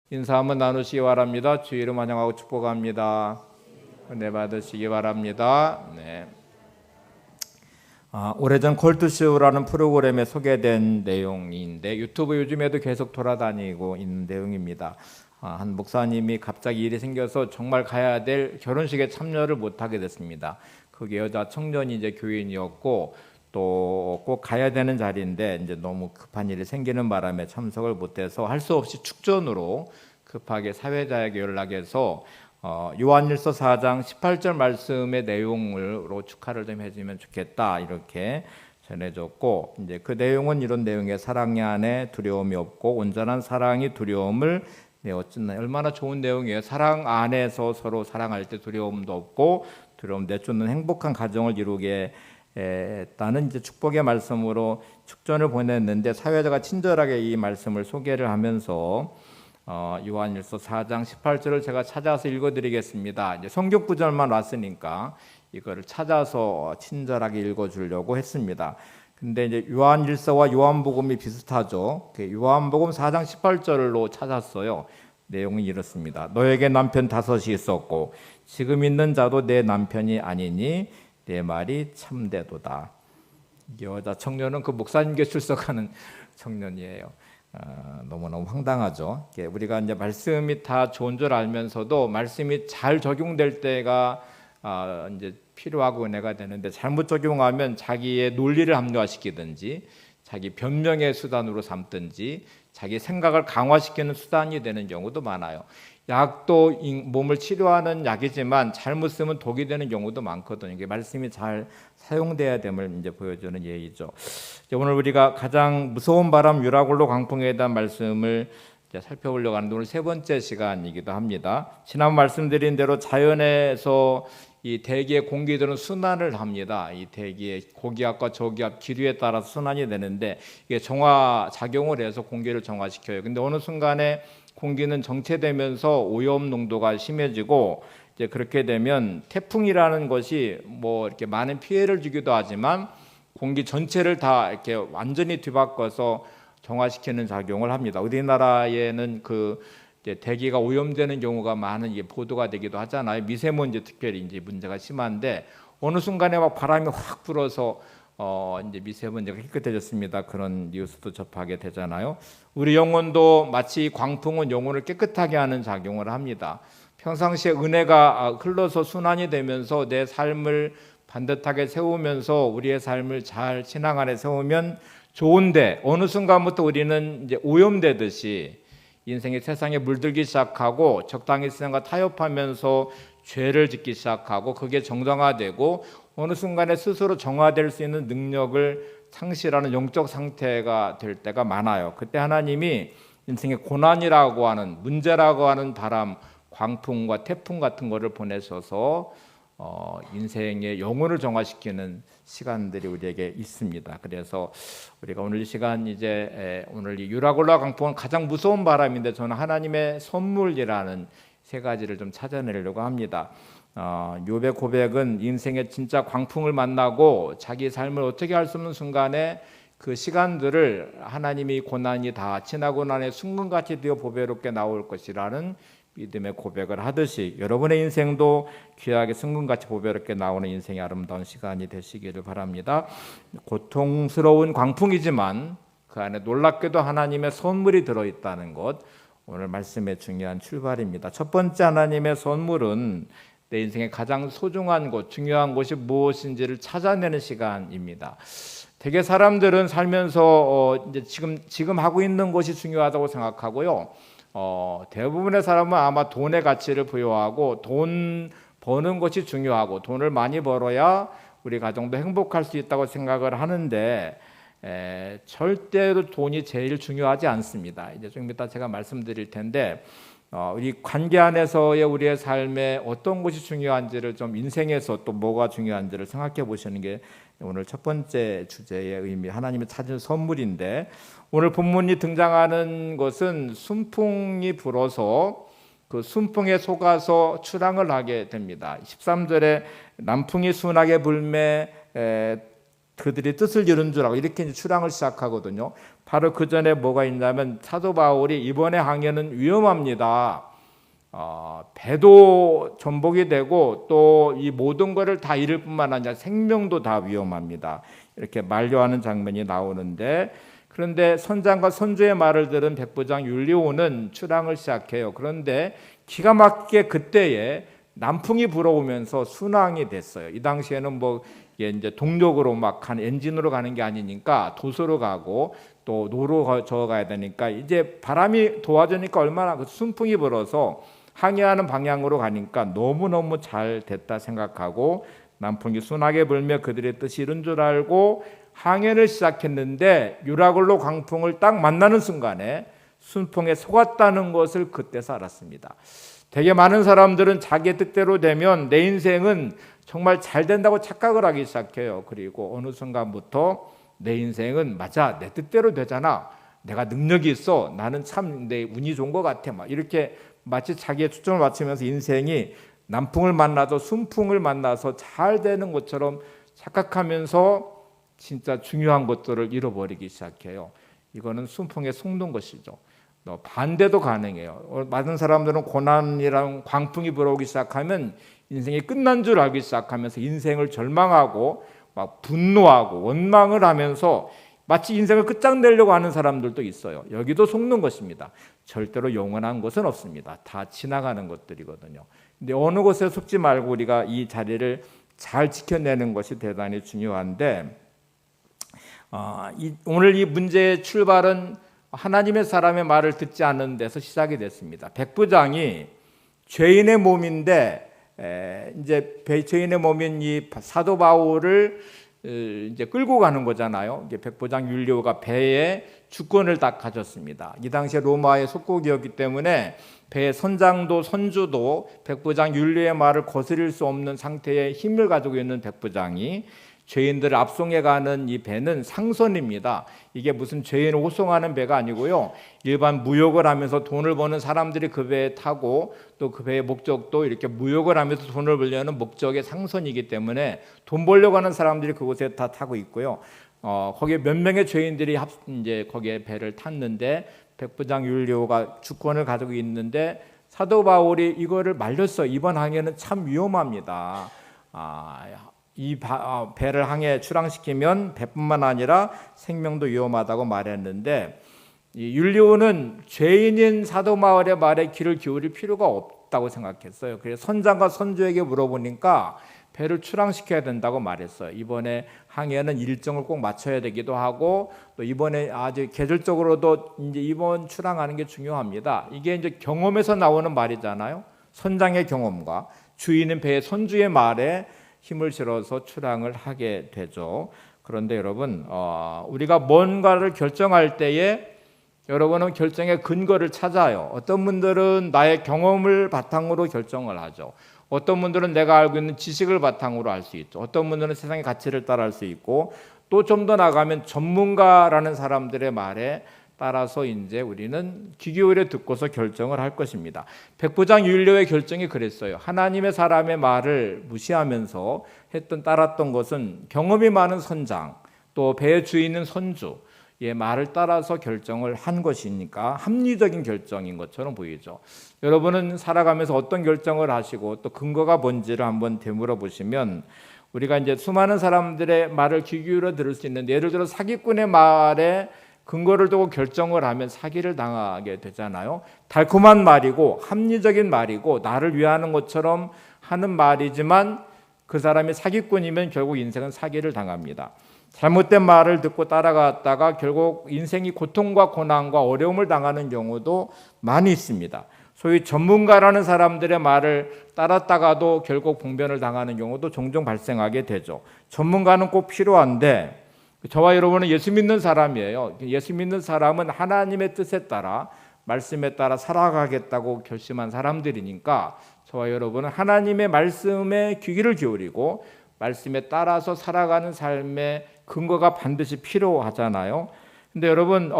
인사 한번 나누시기 바랍니다. 주의 이름 환영하고 축복합니다. 은혜 받으시기 바랍니다. 네. 오래전 콜트쇼라는 프로그램에 소개된 내용인데 유튜브 요즘에도 계속 돌아다니고 있는 내용입니다. 한 목사님이 갑자기 일이 생겨서 정말 가야 될 결혼식에 참여를 못하게 됐습니다. 그게 여자 청년이 이제 교인이었고 또 꼭 가야 되는 자리인데 이제 너무 급한 일이 생기는 바람에 참석을 못해서 할 수 없이 축전으로 급하게 사회자에게 연락해서 요한일서 4장 18절 말씀의 내용으로 축하를 좀 해주면 좋겠다 이렇게 전해줬고 이제 그 내용은 이런 내용의 사랑 안에 두려움이 없고 온전한 사랑이 두려움을 내어쫓나. 얼마나 좋은 내용이에요. 사랑 안에서 서로 사랑할 때 두려움도 없고 두려움 내쫓는 행복한 가정을 이루게 했다는 이제 축복의 말씀으로 축전을 보냈는데 사회자가 친절하게 이 말씀을 소개를 하면서 요한일서 4장 18절을 제가 찾아서 읽어드리겠습니다. 이제 성경 구절만 왔으니까 이거를 찾아서 친절하게 읽어주려고 했습니다. 근데 이제 요한일서와 요한복음이 비슷하죠. 요한복음 4장 18절로 찾았어요. 내용은 이렇습니다. 너에게 남편 5이 있었고 지금 있는 자도 내 남편이 아니니 내 말이 참되도다. 여자 청년은 그 목사님께 출석하는 청년이에요. 너무너무 황당하죠. 우리가 이제 말씀이 다 좋은 줄 알면서도 말씀이 잘 적용될 때가 이제 필요하고 은혜가 되는데 잘못 적용하면 자기의 논리를 합리화시키든지 자기 변명의 수단으로 삼든지 자기 생각을 강화시키는 수단이 되는 경우도 많아요. 약도 몸을 치료하는 약이지만 잘못 쓰면 독이 되는 경우도 많거든요. 이게 말씀이 잘 사용돼야 됨을 이제 보여주는 예의죠. 오늘 우리가 가장 무서운 바람 유라굴로 강풍에 대한 말씀을 이제 살펴보려고 하는데 오늘 세 번째 시간이기도 합니다. 지난 말씀드린 대로 자연에서 이 대기의 공기들은 순환을 합니다. 이 대기의 고기압과 저기압, 기류에 따라서 순환이 되는데 이게 정화 작용을 해서 공기를 정화시켜요. 근데 어느 순간에 공기는 정체되면서 오염 농도가 심해지고 이제 그렇게 되면 태풍이라는 것이 뭐 이렇게 많은 피해를 주기도 하지만 공기 전체를 다 이렇게 완전히 뒤바꿔서 정화시키는 작용을 합니다. 우리나라에는 그 대기가 오염되는 경우가 많은 게 보도가 되기도 하잖아요. 미세먼지 특별히 이제 문제가 심한데 어느 순간에 막 바람이 확 불어서 이제 미세먼지가 깨끗해졌습니다. 그런 뉴스도 접하게 되잖아요. 우리 영혼도 마치 광풍은 영혼을 깨끗하게 하는 작용을 합니다. 평상시에 은혜가 흘러서 순환이 되면서 내 삶을 반듯하게 세우면서 우리의 삶을 잘 신앙 안에 세우면 좋은데 어느 순간부터 우리는 이제 오염되듯이 인생의 세상에 물들기 시작하고 적당히 세상과 타협하면서 죄를 짓기 시작하고 그게 정당화되고 어느 순간에 스스로 정화될 수 있는 능력을 상실하는 영적 상태가 될 때가 많아요. 그때 하나님이 인생의 고난이라고 하는 문제라고 하는 바람, 광풍과 태풍 같은 거를 보내셔서 인생의 영혼을 정화시키는 시간들이 우리에게 있습니다. 그래서 우리가 오늘 이 시간 이제 오늘 이 유라굴라 강풍은 가장 무서운 바람인데 저는 하나님의 선물이라는 세 가지를 좀 찾아내려고 합니다. 욥의 고백은 인생의 진짜 광풍을 만나고 자기 삶을 어떻게 할 수 없는 순간에 그 시간들을 하나님이 고난이 다 지나고 나니 순금같이 되어 보배롭게 나올 것이라는 믿음의 고백을 하듯이 여러분의 인생도 귀하게 순금같이 보배롭게 나오는 인생의 아름다운 시간이 되시기를 바랍니다. 고통스러운 광풍이지만 그 안에 놀랍게도 하나님의 선물이 들어있다는 것, 오늘 말씀의 중요한 출발입니다. 첫 번째 하나님의 선물은 내 인생의 가장 소중한 것, 중요한 것이 무엇인지를 찾아내는 시간입니다. 대개 사람들은 살면서 이제 지금 하고 있는 것이 중요하다고 생각하고요. 대부분의 사람은 아마 돈의 가치를 부여하고 돈 버는 것이 중요하고 돈을 많이 벌어야 우리 가정도 행복할 수 있다고 생각을 하는데 절대로 돈이 제일 중요하지 않습니다. 이제 좀 이따 제가 말씀드릴 텐데 우리 관계 안에서의 우리의 삶에 어떤 것이 중요한지를 좀 인생에서 또 뭐가 중요한지를 생각해 보시는 게 오늘 첫 번째 주제의 의미, 하나님이 찾은 선물인데 오늘 본문이 등장하는 것은 순풍이 불어서 그 순풍에 속아서 출항을 하게 됩니다. 13절에 남풍이 순하게 불매 그들이 뜻을 이룬 줄 알고 이렇게 이제 출항을 시작하거든요. 바로 그 전에 뭐가 있냐면 사도 바울이 이번에 항해는 위험합니다. 배도 전복이 되고 또 이 모든 것을 다 잃을 뿐만 아니라 생명도 다 위험합니다. 이렇게 만류하는 장면이 나오는데, 그런데 선장과 선주의 말을 들은 백부장 율리오는 출항을 시작해요. 그런데 기가 막히게 그때에 남풍이 불어오면서 순항이 됐어요. 이 당시에는 뭐 이제 동력으로 막 엔진으로 가는 게 아니니까 도소로 가고 또 노로 저어가야 되니까 이제 바람이 도와주니까 얼마나 순풍이 불어서 항해하는 방향으로 가니까 너무너무 잘 됐다 생각하고 남풍이 순하게 불며 그들의 뜻이 이룬 줄 알고 항해를 시작했는데 유라굴로 광풍을 딱 만나는 순간에 순풍에 속았다는 것을 그때서 알았습니다. 되게 많은 사람들은 자기 뜻대로 되면 내 인생은 정말 잘 된다고 착각을 하기 시작해요. 그리고 어느 순간부터 내 인생은 맞아, 내 뜻대로 되잖아, 내가 능력이 있어, 나는 참 내 운이 좋은 것 같아, 막 이렇게 마치 자기의 초점을 맞추면서 인생이 남풍을 만나서 순풍을 만나서 잘 되는 것처럼 착각하면서 진짜 중요한 것들을 잃어버리기 시작해요. 이거는 순풍에 속는 것이죠. 반대도 가능해요. 많은 사람들은 고난이랑 광풍이 불어오기 시작하면 인생이 끝난 줄 알기 시작하면서 인생을 절망하고 막 분노하고 원망을 하면서 마치 인생을 끝장내려고 하는 사람들도 있어요. 여기도 속는 것입니다. 절대로 영원한 것은 없습니다. 다 지나가는 것들이거든요. 근데 어느 곳에 속지 말고 우리가 이 자리를 잘 지켜내는 것이 대단히 중요한데, 오늘 이 문제의 출발은 하나님의 사람의 말을 듣지 않는 데서 시작이 됐습니다. 백부장이 죄인의 몸인데 이제 죄인의 몸인 이 사도 바울을 이제 끌고 가는 거잖아요. 이제 백부장 율리오가 배에 주권을 딱 가졌습니다. 이 당시에 로마의 속국이었기 때문에 배의 선장도 선주도 백부장 율리오의 말을 거스릴 수 없는 상태의 힘을 가지고 있는 백부장이 죄인들을 압송해 가는 이 배는 상선입니다. 이게 무슨 죄인을 호송하는 배가 아니고요. 일반 무역을 하면서 돈을 버는 사람들이 그 배에 타고 또 그 배의 목적도 이렇게 무역을 하면서 돈을 벌려는 목적의 상선이기 때문에 돈 벌려고 하는 사람들이 그곳에 다 타고 있고요. 거기에 몇 명의 죄인들이 이제 거기에 배를 탔는데 백부장 율리오가 주권을 가지고 있는데 사도 바울이 이거를 말렸어요. 이번 항해는 참 위험합니다. 이 배를 항해 출항시키면 배뿐만 아니라 생명도 위험하다고 말했는데, 이 율리오는 죄인인 사도 바울의 말에 귀를 기울일 필요가 없다고 생각했어요. 그래서 선장과 선주에게 물어보니까 배를 출항시켜야 된다고 말했어요. 이번에 항해는 일정을 꼭 맞춰야 되기도 하고 또 이번에 아주 계절적으로도 이제 이번 출항하는 게 중요합니다. 이게 이제 경험에서 나오는 말이잖아요. 선장의 경험과 주인은 배의 선주의 말에 힘을 실어서 출항을 하게 되죠. 그런데 여러분, 우리가 뭔가를 결정할 때에 여러분은 결정의 근거를 찾아요. 어떤 분들은 나의 경험을 바탕으로 결정을 하죠. 어떤 분들은 내가 알고 있는 지식을 바탕으로 할 수 있죠. 어떤 분들은 세상의 가치를 따라 할 수 있고, 또 좀 더 나가면 전문가라는 사람들의 말에 따라서 이제 우리는 귀 기울여 듣고서 결정을 할 것입니다. 백부장 율리오의 결정이 그랬어요. 하나님의 사람의 말을 무시하면서 따랐던 것은 경험이 많은 선장, 또 배의 주인은 선주의 말을 따라서 결정을 한 것이니까 합리적인 결정인 것처럼 보이죠. 여러분은 살아가면서 어떤 결정을 하시고 또 근거가 뭔지를 한번 되물어 보시면, 우리가 이제 수많은 사람들의 말을 귀 기울여 들을 수 있는데, 예를 들어 사기꾼의 말에 근거를 두고 결정을 하면 사기를 당하게 되잖아요. 달콤한 말이고 합리적인 말이고 나를 위하는 것처럼 하는 말이지만 그 사람이 사기꾼이면 결국 인생은 사기를 당합니다. 잘못된 말을 듣고 따라갔다가 결국 인생이 고통과 고난과 어려움을 당하는 경우도 많이 있습니다. 소위 전문가라는 사람들의 말을 따랐다가도 결국 봉변을 당하는 경우도 종종 발생하게 되죠. 전문가는 꼭 필요한데, 저와 여러분은 예수 믿는 사람이에요. 예수 믿는 사람은 하나님의 뜻에 따라 말씀에 따라 살아가겠다고 결심한 사람들이니까 저와 여러분은 하나님의 말씀에 귀를 기울이고 말씀에 따라서 살아가는 삶의 근거가 반드시 필요하잖아요. 근데 여러분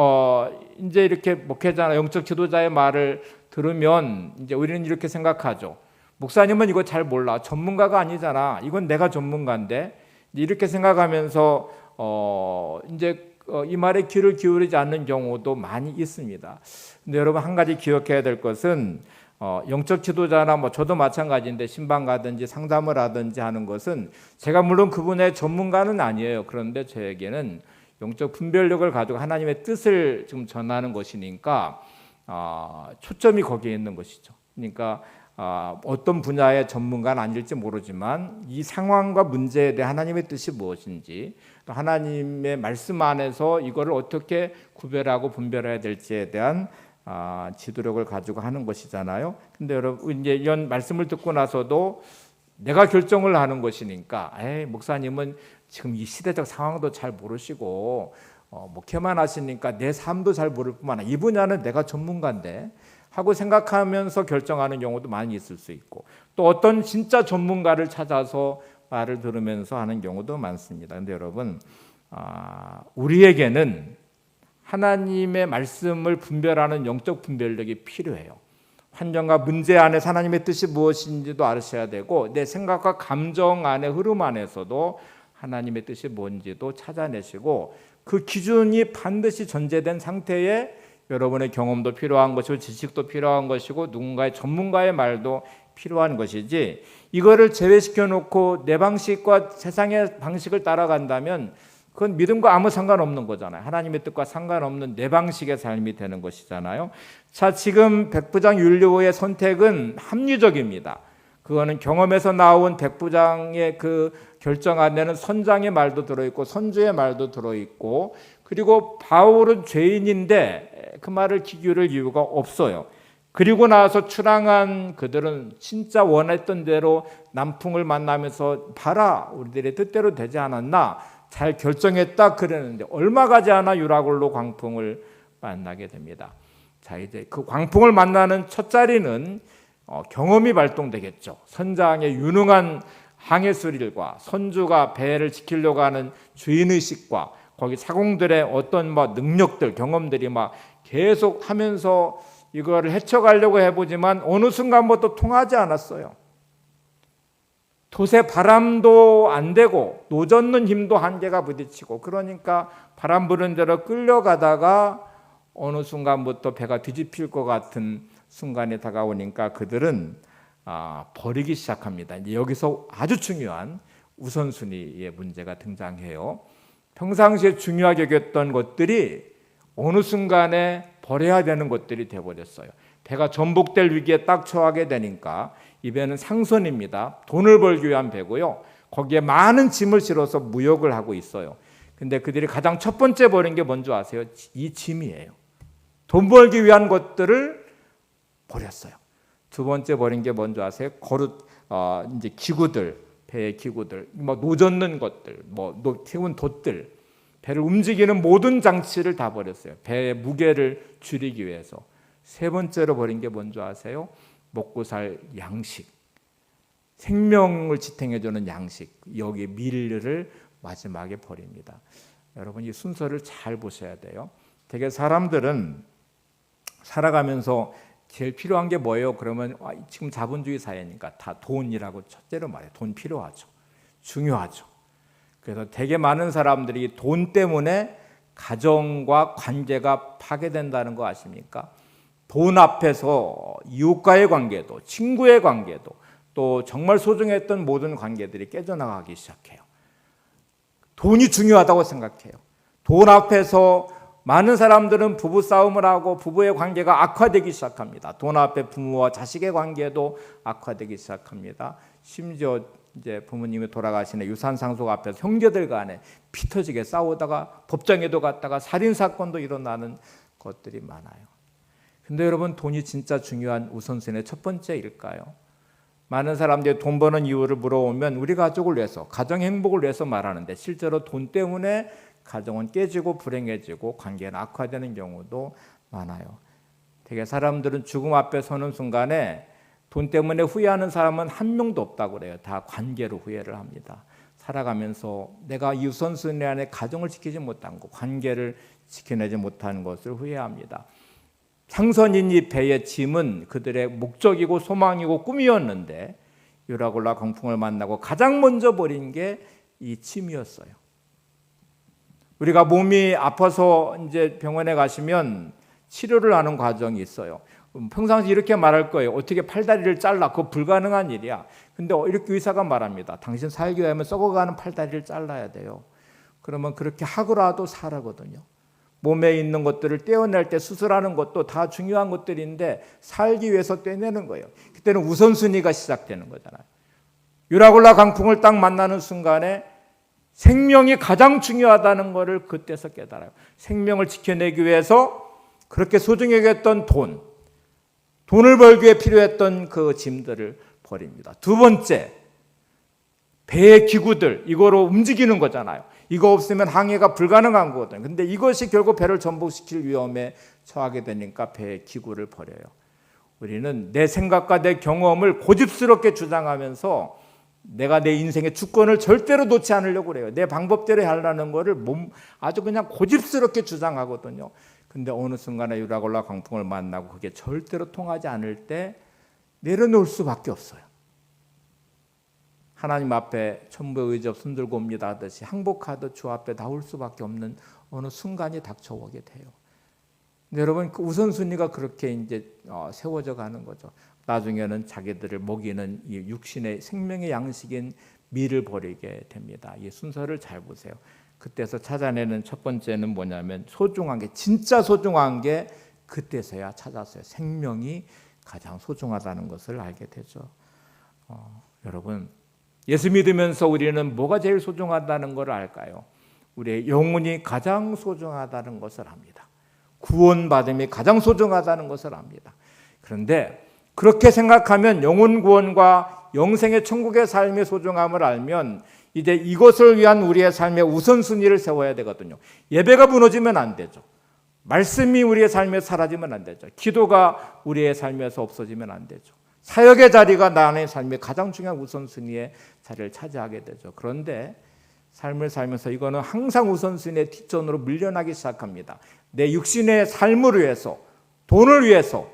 이제 이렇게 목회자나 영적 지도자의 말을 들으면 이제 우리는 이렇게 생각하죠. 목사님은 이거 잘 몰라. 전문가가 아니잖아. 이건 내가 전문가인데. 이렇게 생각하면서 이제 이 말에 귀를 기울이지 않는 경우도 많이 있습니다. 근데 여러분 한 가지 기억해야 될 것은 영적 지도자나 저도 마찬가지인데 신방 가든지 상담을 하든지 하는 것은 제가 물론 그분의 전문가는 아니에요. 그런데 저에게는 영적 분별력을 가지고 하나님의 뜻을 지금 전하는 것이니까 초점이 거기에 있는 것이죠. 그러니까 어떤 분야의 전문가는 아닐지 모르지만 이 상황과 문제에 대해 하나님의 뜻이 무엇인지 또 하나님의 말씀 안에서 이거를 어떻게 구별하고 분별해야 될지에 대한 지도력을 가지고 하는 것이잖아요. 근데 여러분 이제 이런 말씀을 듣고 나서도 내가 결정을 하는 것이니까 목사님은 지금 이 시대적 상황도 잘 모르시고 목회만 하시니까 내 삶도 잘 모를 뿐만 아니라 이 분야는 내가 전문가인데 하고 생각하면서 결정하는 경우도 많이 있을 수 있고 또 어떤 진짜 전문가를 찾아서 말을 들으면서 하는 경우도 많습니다. 그런데 여러분 우리에게는 하나님의 말씀을 분별하는 영적 분별력이 필요해요. 환경과 문제 안에서 하나님의 뜻이 무엇인지도 아셔야 되고 내 생각과 감정 안의 흐름 안에서도 하나님의 뜻이 뭔지도 찾아내시고 그 기준이 반드시 전제된 상태에 여러분의 경험도 필요한 것이고 지식도 필요한 것이고 누군가의 전문가의 말도 필요한 것이지 이거를 제외시켜 놓고 내 방식과 세상의 방식을 따라간다면 그건 믿음과 아무 상관없는 거잖아요. 하나님의 뜻과 상관없는 내 방식의 삶이 되는 것이잖아요. 자, 지금 백부장 율리오의 선택은 합리적입니다. 그거는 경험에서 나온 백부장의 그 결정 안에는 선장의 말도 들어있고 선주의 말도 들어있고 그리고 바울은 죄인인데 그 말을 기울일 이유가 없어요. 그리고 나서 출항한 그들은 진짜 원했던 대로 남풍을 만나면서 봐라 우리들의 뜻대로 되지 않았나 잘 결정했다 그러는데 얼마 가지 않아 유라굴로 광풍을 만나게 됩니다. 자 이제 그 광풍을 만나는 첫 자리는 경험이 발동되겠죠. 선장의 유능한 항해술일과 선주가 배를 지키려고 하는 주인의식과 거기 사공들의 어떤 능력들 경험들이 계속 하면서 이거를 헤쳐가려고 해보지만 어느 순간부터 통하지 않았어요. 돛에 바람도 안 되고 노젓는 힘도 한계가 부딪히고 그러니까 바람 부는 대로 끌려가다가 어느 순간부터 배가 뒤집힐 것 같은 순간이 다가오니까 그들은 버리기 시작합니다. 이제 여기서 아주 중요한 우선순위의 문제가 등장해요. 평상시에 중요하게 여겼던 것들이 어느 순간에 버려야 되는 것들이 되어버렸어요. 배가 전복될 위기에 딱 처하게 되니까 이 배는 상선입니다. 돈을 벌기 위한 배고요. 거기에 많은 짐을 실어서 무역을 하고 있어요. 근데 그들이 가장 첫 번째 버린 게 뭔지 아세요? 이 짐이에요. 돈 벌기 위한 것들을 버렸어요. 두 번째 버린 게 뭔지 아세요? 이제 기구들, 배의 기구들, 노젓는 것들, 태운 돛들, 배를 움직이는 모든 장치를 다 버렸어요. 배의 무게를 줄이기 위해서. 세 번째로 버린 게 뭔지 아세요? 먹고 살 양식, 생명을 지탱해주는 양식, 여기 밀을 마지막에 버립니다. 여러분 이 순서를 잘 보셔야 돼요. 되게 사람들은 살아가면서 제일 필요한 게 뭐예요? 그러면 지금 자본주의 사회니까 다 돈이라고 첫째로 말해요. 돈 필요하죠. 중요하죠. 그래서 되게 많은 사람들이 돈 때문에 가정과 관계가 파괴된다는 거 아십니까? 돈 앞에서 이웃과의 관계도 친구의 관계도 또 정말 소중했던 모든 관계들이 깨져나가기 시작해요. 돈이 중요하다고 생각해요. 돈 앞에서 많은 사람들은 부부싸움을 하고 부부의 관계가 악화되기 시작합니다. 돈 앞에 부모와 자식의 관계도 악화되기 시작합니다. 심지어 이제 부모님이 돌아가시는 유산 상속 앞에서 형제들 간에 피 터지게 싸우다가 법정에도 갔다가 살인 사건도 일어나는 것들이 많아요. 근데 여러분 돈이 진짜 중요한 우선순위의 첫 번째일까요? 많은 사람들이 돈 버는 이유를 물어보면 우리 가족을 위해서 가정 행복을 위해서 말하는데 실제로 돈 때문에 가정은 깨지고 불행해지고 관계는 악화되는 경우도 많아요. 되게 사람들은 죽음 앞에 서는 순간에 돈 때문에 후회하는 사람은 한 명도 없다고 그래요. 다 관계로 후회를 합니다. 살아가면서 내가 이 우선순위 안에 가정을 지키지 못한 것, 관계를 지켜내지 못한 것을 후회합니다. 상선인 이 배의 짐은 그들의 목적이고 소망이고 꿈이었는데 유라굴라 광풍을 만나고 가장 먼저 버린 게 이 짐이었어요. 우리가 몸이 아파서 이제 병원에 가시면 치료를 하는 과정이 있어요. 평상시 이렇게 말할 거예요. 어떻게 팔다리를 잘라? 그거 불가능한 일이야. 근데 이렇게 의사가 말합니다. 당신 살기 위하면 썩어가는 팔다리를 잘라야 돼요. 그러면 그렇게 하고라도 살아거든요. 몸에 있는 것들을 떼어낼 때 수술하는 것도 다 중요한 것들인데 살기 위해서 떼내는 거예요. 그때는 우선순위가 시작되는 거잖아요. 유라굴라 강풍을 딱 만나는 순간에 생명이 가장 중요하다는 것을 그때서 깨달아요. 생명을 지켜내기 위해서 그렇게 소중히 여겼던 돈을 벌기 위해 필요했던 그 짐들을 버립니다. 두 번째, 배의 기구들, 이거로 움직이는 거잖아요. 이거 없으면 항해가 불가능한 거거든요. 근데 이것이 결국 배를 전복시킬 위험에 처하게 되니까 배의 기구를 버려요. 우리는 내 생각과 내 경험을 고집스럽게 주장하면서 내가 내 인생의 주권을 절대로 놓지 않으려고 그래요. 내 방법대로 하려는 거를 아주 그냥 고집스럽게 주장하거든요. 근데 어느 순간에 유라굴라 강풍을 만나고 그게 절대로 통하지 않을 때 내려놓을 수밖에 없어요. 하나님 앞에 천부의 의접 손들고 옵니다 하듯이 항복하듯 주 앞에 나올 수밖에 없는 어느 순간이 닥쳐오게 돼요. 근데 여러분 그 우선순위가 그렇게 이제 세워져 가는 거죠. 나중에는 자기들을 먹이는 이 육신의 생명의 양식인 밀을 버리게 됩니다. 이 순서를 잘 보세요. 그때서 찾아내는 첫 번째는 뭐냐면 소중한 게 진짜 소중한 게 그때서야 찾았어요. 생명이 가장 소중하다는 것을 알게 되죠. 여러분 예수 믿으면서 우리는 뭐가 제일 소중하다는 것을 알까요? 우리의 영혼이 가장 소중하다는 것을 압니다. 구원받음이 가장 소중하다는 것을 압니다. 그런데 그렇게 생각하면 영혼 구원과 영생의 천국의 삶의 소중함을 알면 이제 이것을 위한 우리의 삶의 우선순위를 세워야 되거든요. 예배가 무너지면 안 되죠. 말씀이 우리의 삶에 사라지면 안 되죠. 기도가 우리의 삶에서 없어지면 안 되죠. 사역의 자리가 나의 삶의 가장 중요한 우선순위의 자리를 차지하게 되죠. 그런데 삶을 살면서 이거는 항상 우선순위의 뒷전으로 밀려나기 시작합니다. 내 육신의 삶을 위해서, 돈을 위해서,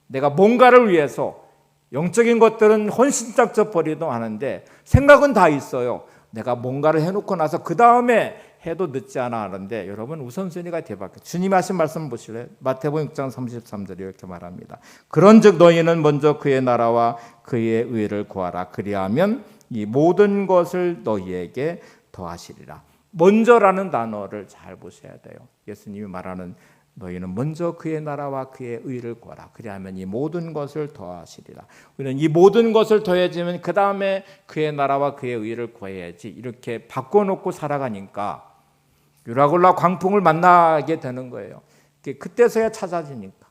내가 뭔가를 위해서 영적인 것들은 헌신짝적 버리도 하는데 생각은 다 있어요. 내가 뭔가를 해놓고 나서 그 다음에 해도 늦지 않아 하는데 여러분 우선순위가 대박이에요. 주님이 하신 말씀 보실래요? 마태복음 6장 33절에 이렇게 말합니다. 그런즉 너희는 먼저 그의 나라와 그의 의를 구하라. 그리하면 이 모든 것을 너희에게 더하시리라. 먼저라는 단어를 잘 보셔야 돼요. 예수님이 말하는 너희는 먼저 그의 나라와 그의 의를 구하라. 그리하면 이 모든 것을 더하시리라. 우리는 이 모든 것을 더해지면 그 다음에 그의 나라와 그의 의를 구해야지 이렇게 바꿔놓고 살아가니까 유라굴라 광풍을 만나게 되는 거예요. 그때서야 찾아지니까.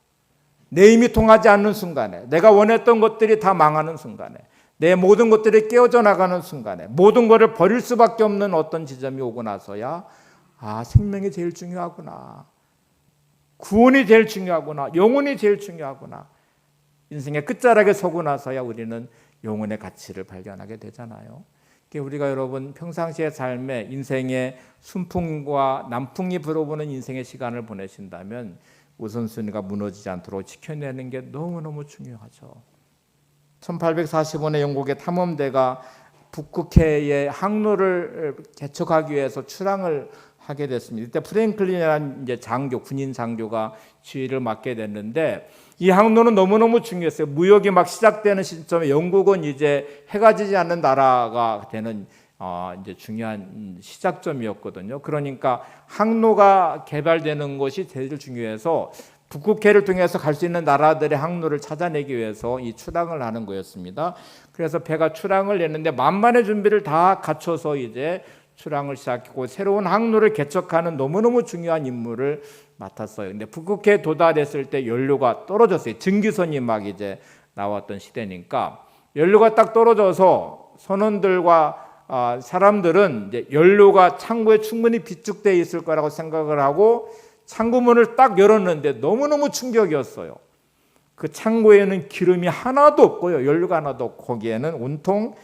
내 힘이 통하지 않는 순간에, 내가 원했던 것들이 다 망하는 순간에, 내 모든 것들이 깨어져 나가는 순간에, 모든 것을 버릴 수밖에 없는 어떤 지점이 오고 나서야 생명이 제일 중요하구나. 구원이 제일 중요하구나. 영혼이 제일 중요하구나. 인생의 끝자락에 서고 나서야 우리는 영혼의 가치를 발견하게 되잖아요. 우리가 여러분 평상시의 삶에 인생의 순풍과 남풍이 불어보는 인생의 시간을 보내신다면 우선순위가 무너지지 않도록 지켜내는 게 너무너무 중요하죠. 1845년에 영국의 탐험대가 북극해의 항로를 개척하기 위해서 출항을 하게 됐습니다. 이때 프랭클린이라는 이제 장교, 군인 장교가 지휘를 맡게 됐는데 이 항로는 너무너무 중요했어요. 무역이 막 시작되는 시점에 영국은 이제 해가 지지 않는 나라가 되는 이제 중요한 시작점이었거든요. 그러니까 항로가 개발되는 것이 제일 중요해서 북극해를 통해서 갈 수 있는 나라들의 항로를 찾아내기 위해서 이 출항을 하는 거였습니다. 그래서 배가 출항을 했는데 만반의 준비를 다 갖춰서 이제 출항을 시작했고 새로운 항로를 개척하는 너무너무 중요한 임무를 맡았어요. 근데 북극해에 도달했을 때 연료가 떨어졌어요. 증기선이 막 이제 나왔던 시대니까 연료가 딱 떨어져서 선원들과 사람들은 이제 연료가 창고에 충분히 비축되어 있을 거라고 생각을 하고 창고문을 딱 열었는데 너무너무 충격이었어요. 그 창고에는 기름이 하나도 없고요. 연료가 하나도 없고 거기에는 온통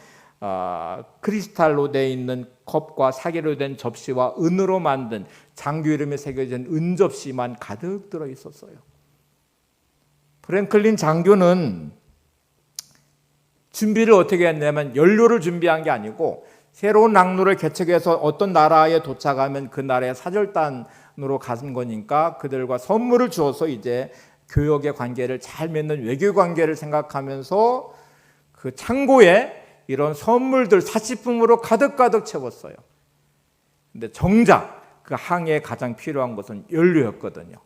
크리스탈로 되어 있는 컵과 사계로 된 접시와 은으로 만든 장교 이름이 새겨진 은접시만 가득 들어 있었어요. 프랭클린 장교는 준비를 어떻게 했냐면 연료를 준비한 게 아니고 새로운 항로를 개척해서 어떤 나라에 도착하면 그 나라의 사절단으로 가는 거니까 그들과 선물을 주어서 이제 교역의 관계를 잘 맺는 외교 관계를 생각하면서 그 창고에 이런 선물들 사치품으로 가득가득 채웠어요. 근데 정작 그 항해에 가장 필요한 것은 연료였거든요.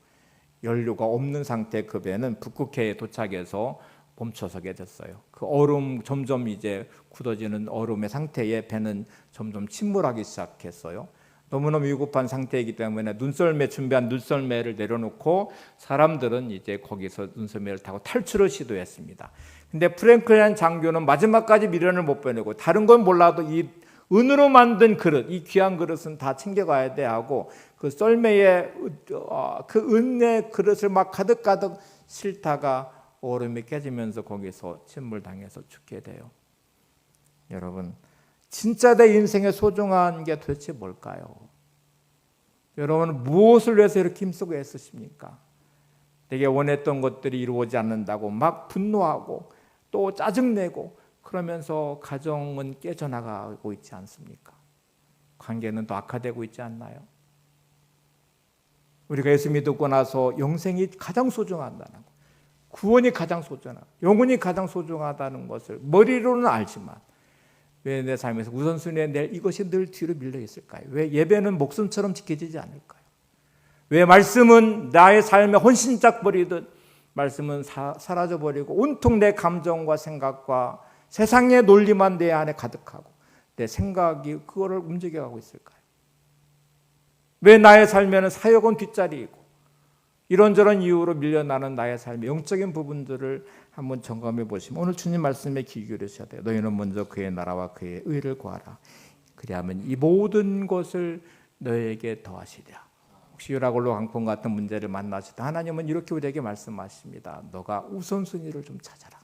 연료가 없는 상태의 그 배는 북극해에 도착해서 멈춰서게 됐어요. 그 얼음 점점 이제 굳어지는 얼음의 상태에 배는 점점 침몰하기 시작했어요. 너무너무 위급한 상태이기 때문에 눈썰매 준비한 눈썰매를 내려놓고 사람들은 이제 거기서 눈썰매를 타고 탈출을 시도했습니다. 근데 프랭클린 장교는 마지막까지 미련을 못 보내고 다른 건 몰라도 이 은으로 만든 그릇, 이 귀한 그릇은 다 챙겨가야 돼 하고 그 썰매에 그 은의 그릇을 막 가득가득 싣다가 얼음이 깨지면서 거기서 침몰당해서 죽게 돼요. 여러분, 진짜 내 인생에 소중한 게 도대체 뭘까요? 여러분, 무엇을 위해서 이렇게 힘쓰고 애쓰십니까? 내게 원했던 것들이 이루어지지 않는다고 막 분노하고 또 짜증내고 그러면서 가정은 깨져나가고 있지 않습니까? 관계는 또 악화되고 있지 않나요? 우리가 예수 믿고 나서 영생이 가장 소중하다는 것, 구원이 가장 소중하다, 영혼이 가장 소중하다는 것을 머리로는 알지만 왜 내 삶에서 우선순위에 내 이것이 늘 뒤로 밀려 있을까요? 왜 예배는 목숨처럼 지켜지지 않을까요? 왜 말씀은 나의 삶에 헌신짝 버리듯 말씀은 사라져버리고 온통 내 감정과 생각과 세상의 논리만 내 안에 가득하고 내 생각이 그거를 움직여가고 있을까요? 왜 나의 삶에는 사역은 뒷자리이고 이런저런 이유로 밀려나는 나의 삶의 영적인 부분들을 한번 점검해 보시면 오늘 주님 말씀에 귀 기울이셔야 돼요. 너희는 먼저 그의 나라와 그의 의를 구하라. 그리하면 이 모든 것을 너에게 더하시리라. 혹시 유라굴로 강풍 같은 문제를 만나시다 하나님은 이렇게 우리에게 말씀하십니다. 너가 우선순위를 좀 찾아라.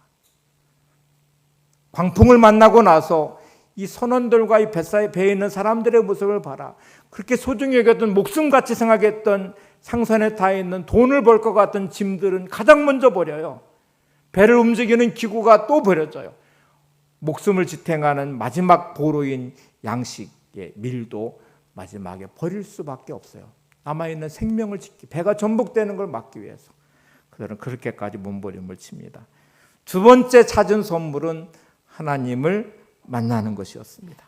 광풍을 만나고 나서 이 선원들과 이 배에 있는 사람들의 모습을 봐라. 그렇게 소중히 여겼던 목숨같이 생각했던 상선에 타 있는 돈을 벌 것 같은 짐들은 가장 먼저 버려요. 배를 움직이는 기구가 또 버려져요. 목숨을 지탱하는 마지막 보루인 양식의 밀도 마지막에 버릴 수밖에 없어요. 남아있는 생명을 배가 전복되는 걸 막기 위해서 그들은 그렇게까지 몸부림을 칩니다. 두 번째 찾은 선물은 하나님을 만나는 것이었습니다.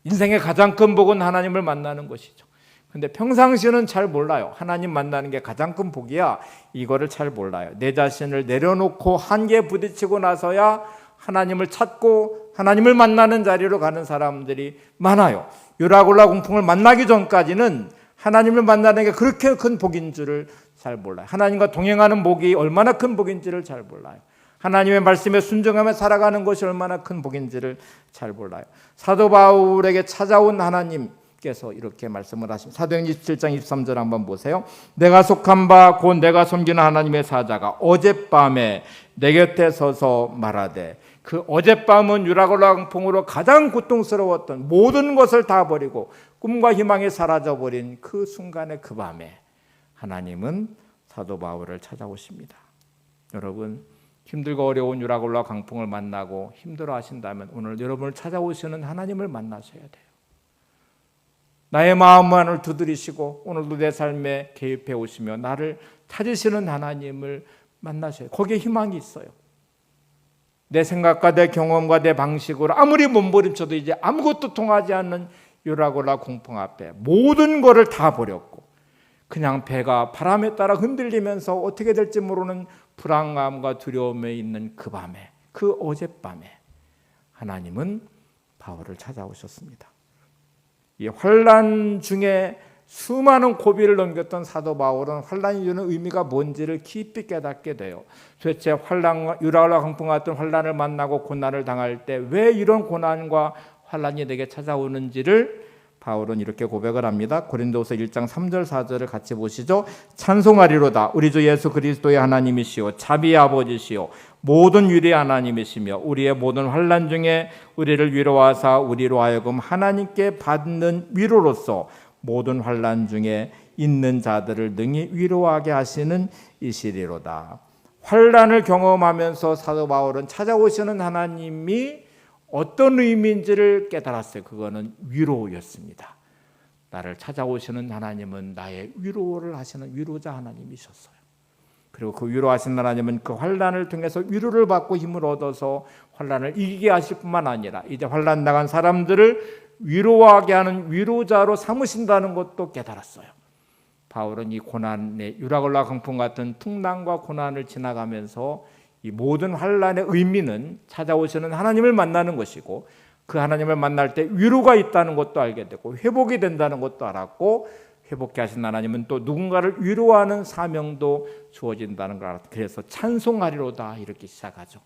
인생의 가장 큰 복은 하나님을 만나는 것이죠. 근데 평상시는 잘 몰라요. 하나님 만나는 게 가장 큰 복이야. 이거를 잘 몰라요. 내 자신을 내려놓고 한계에 부딪히고 나서야 하나님을 찾고 하나님을 만나는 자리로 가는 사람들이 많아요. 유라굴라 공풍을 만나기 전까지는 하나님을 만나는 게 그렇게 큰 복인 줄을 잘 몰라요. 하나님과 동행하는 복이 얼마나 큰 복인지를 잘 몰라요. 하나님의 말씀에 순종하며 살아가는 것이 얼마나 큰 복인지를 잘 몰라요. 사도 바울에게 찾아온 하나님께서 이렇게 말씀을 하십니다. 사도행전 27장 23절 한번 보세요. 내가 속한 바 곧 내가 섬기는 하나님의 사자가 어젯밤에 내 곁에 서서 말하되, 그 어젯밤은 유라굴라 강풍으로 가장 고통스러웠던 모든 것을 다 버리고 꿈과 희망이 사라져버린 그 순간에 그 밤에 하나님은 사도 바울을 찾아오십니다. 여러분, 힘들고 어려운 유라굴라 강풍을 만나고 힘들어 하신다면 오늘 여러분을 찾아오시는 하나님을 만나셔야 돼요. 나의 마음만을 두드리시고 오늘도 내 삶에 개입해 오시며 나를 찾으시는 하나님을 만나셔야 돼요. 거기에 희망이 있어요. 내 생각과 내 경험과 내 방식으로 아무리 몸부림쳐도 이제 아무것도 통하지 않는 유라굴라 공풍 앞에 모든 것을 다 버렸고 그냥 배가 바람에 따라 흔들리면서 어떻게 될지 모르는 불안감과 두려움에 있는 그 밤에, 그 어젯밤에 하나님은 바울을 찾아오셨습니다. 이 환난 중에 수많은 고비를 넘겼던 사도 바울은 환난이 주는 의미가 뭔지를 깊이 깨닫게 돼요. 도대체 유라굴라 강풍 같은 환난을 만나고 고난을 당할 때 왜 이런 고난과 환난이 내게 찾아오는지를 바울은 이렇게 고백을 합니다. 고린도서 1장 3절 4절을 같이 보시죠. 찬송하리로다. 우리 주 예수 그리스도의 하나님이시오 자비의 아버지시오 모든 위로의 하나님이시며 우리의 모든 환난 중에 우리를 위로하사 우리로 하여금 하나님께 받는 위로로서 모든 환난 중에 있는 자들을 능히 위로하게 하시는 이시리로다. 환난을 경험하면서 사도 바울은 찾아오시는 하나님이 어떤 의미인지를 깨달았어요. 그거는 위로였습니다. 나를 찾아오시는 하나님은 나의 위로를 하시는 위로자 하나님이셨어요. 그리고 그 위로하신 하나님은 그 환난을 통해서 위로를 받고 힘을 얻어서 환난을 이기게 하실 뿐만 아니라 이제 환난 당한 사람들을 위로하게 하는 위로자로 삼으신다는 것도 깨달았어요. 바울은 이 고난의 유라굴라 강풍 같은 풍랑과 고난을 지나가면서 이 모든 환난의 의미는 찾아오시는 하나님을 만나는 것이고 그 하나님을 만날 때 위로가 있다는 것도 알게 되고 회복이 된다는 것도 알았고 회복케 하신 하나님은 또 누군가를 위로하는 사명도 주어진다는 걸 알았다. 그래서 찬송하리로다 이렇게 시작하죠.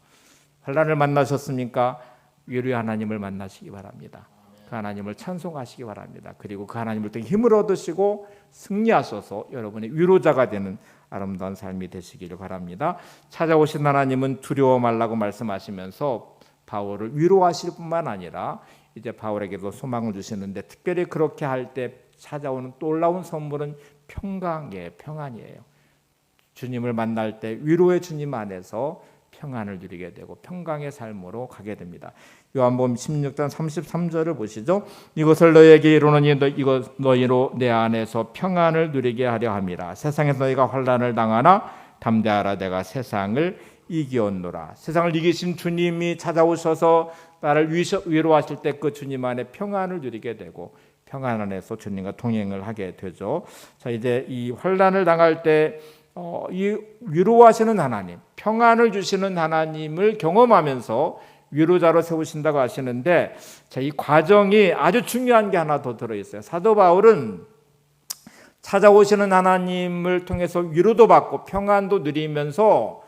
환난을 만나셨습니까? 위로의 하나님을 만나시기 바랍니다. 그 하나님을 찬송하시기 바랍니다. 그리고 그 하나님을 통해 힘을 얻으시고 승리하셔서 여러분의 위로자가 되는 아름다운 삶이 되시기를 바랍니다. 찾아오신 하나님은 두려워 말라고 말씀하시면서 바울을 위로하실 뿐만 아니라 이제 바울에게도 소망을 주시는데 특별히 그렇게 할 때 찾아오는 또 올라온 선물은 평안이에요. 주님을 만날 때 위로의 주님 안에서 평안을 누리게 되고 평강의 삶으로 가게 됩니다. 요한복음 16장 33절을 보시죠. 이것을 너희에게 이루노니 이것 너희로 내 안에서 평안을 누리게 하려 함이라. 세상에서 너희가 환난을 당하나 담대하라. 내가 세상을 이기었노라. 세상을 이기신 주님이 찾아오셔서 나를 위로하실 때 그 주님 안에 평안을 누리게 되고 평안 안에서 주님과 동행을 하게 되죠. 자, 이제 이 환난을 당할 때 이 위로하시는 하나님, 평안을 주시는 하나님을 경험하면서 위로자로 세우신다고 하시는데, 자, 이 과정이 아주 중요한 게 하나 더 들어있어요. 사도 바울은 찾아오시는 하나님을 통해서 위로도 받고 평안도 누리면서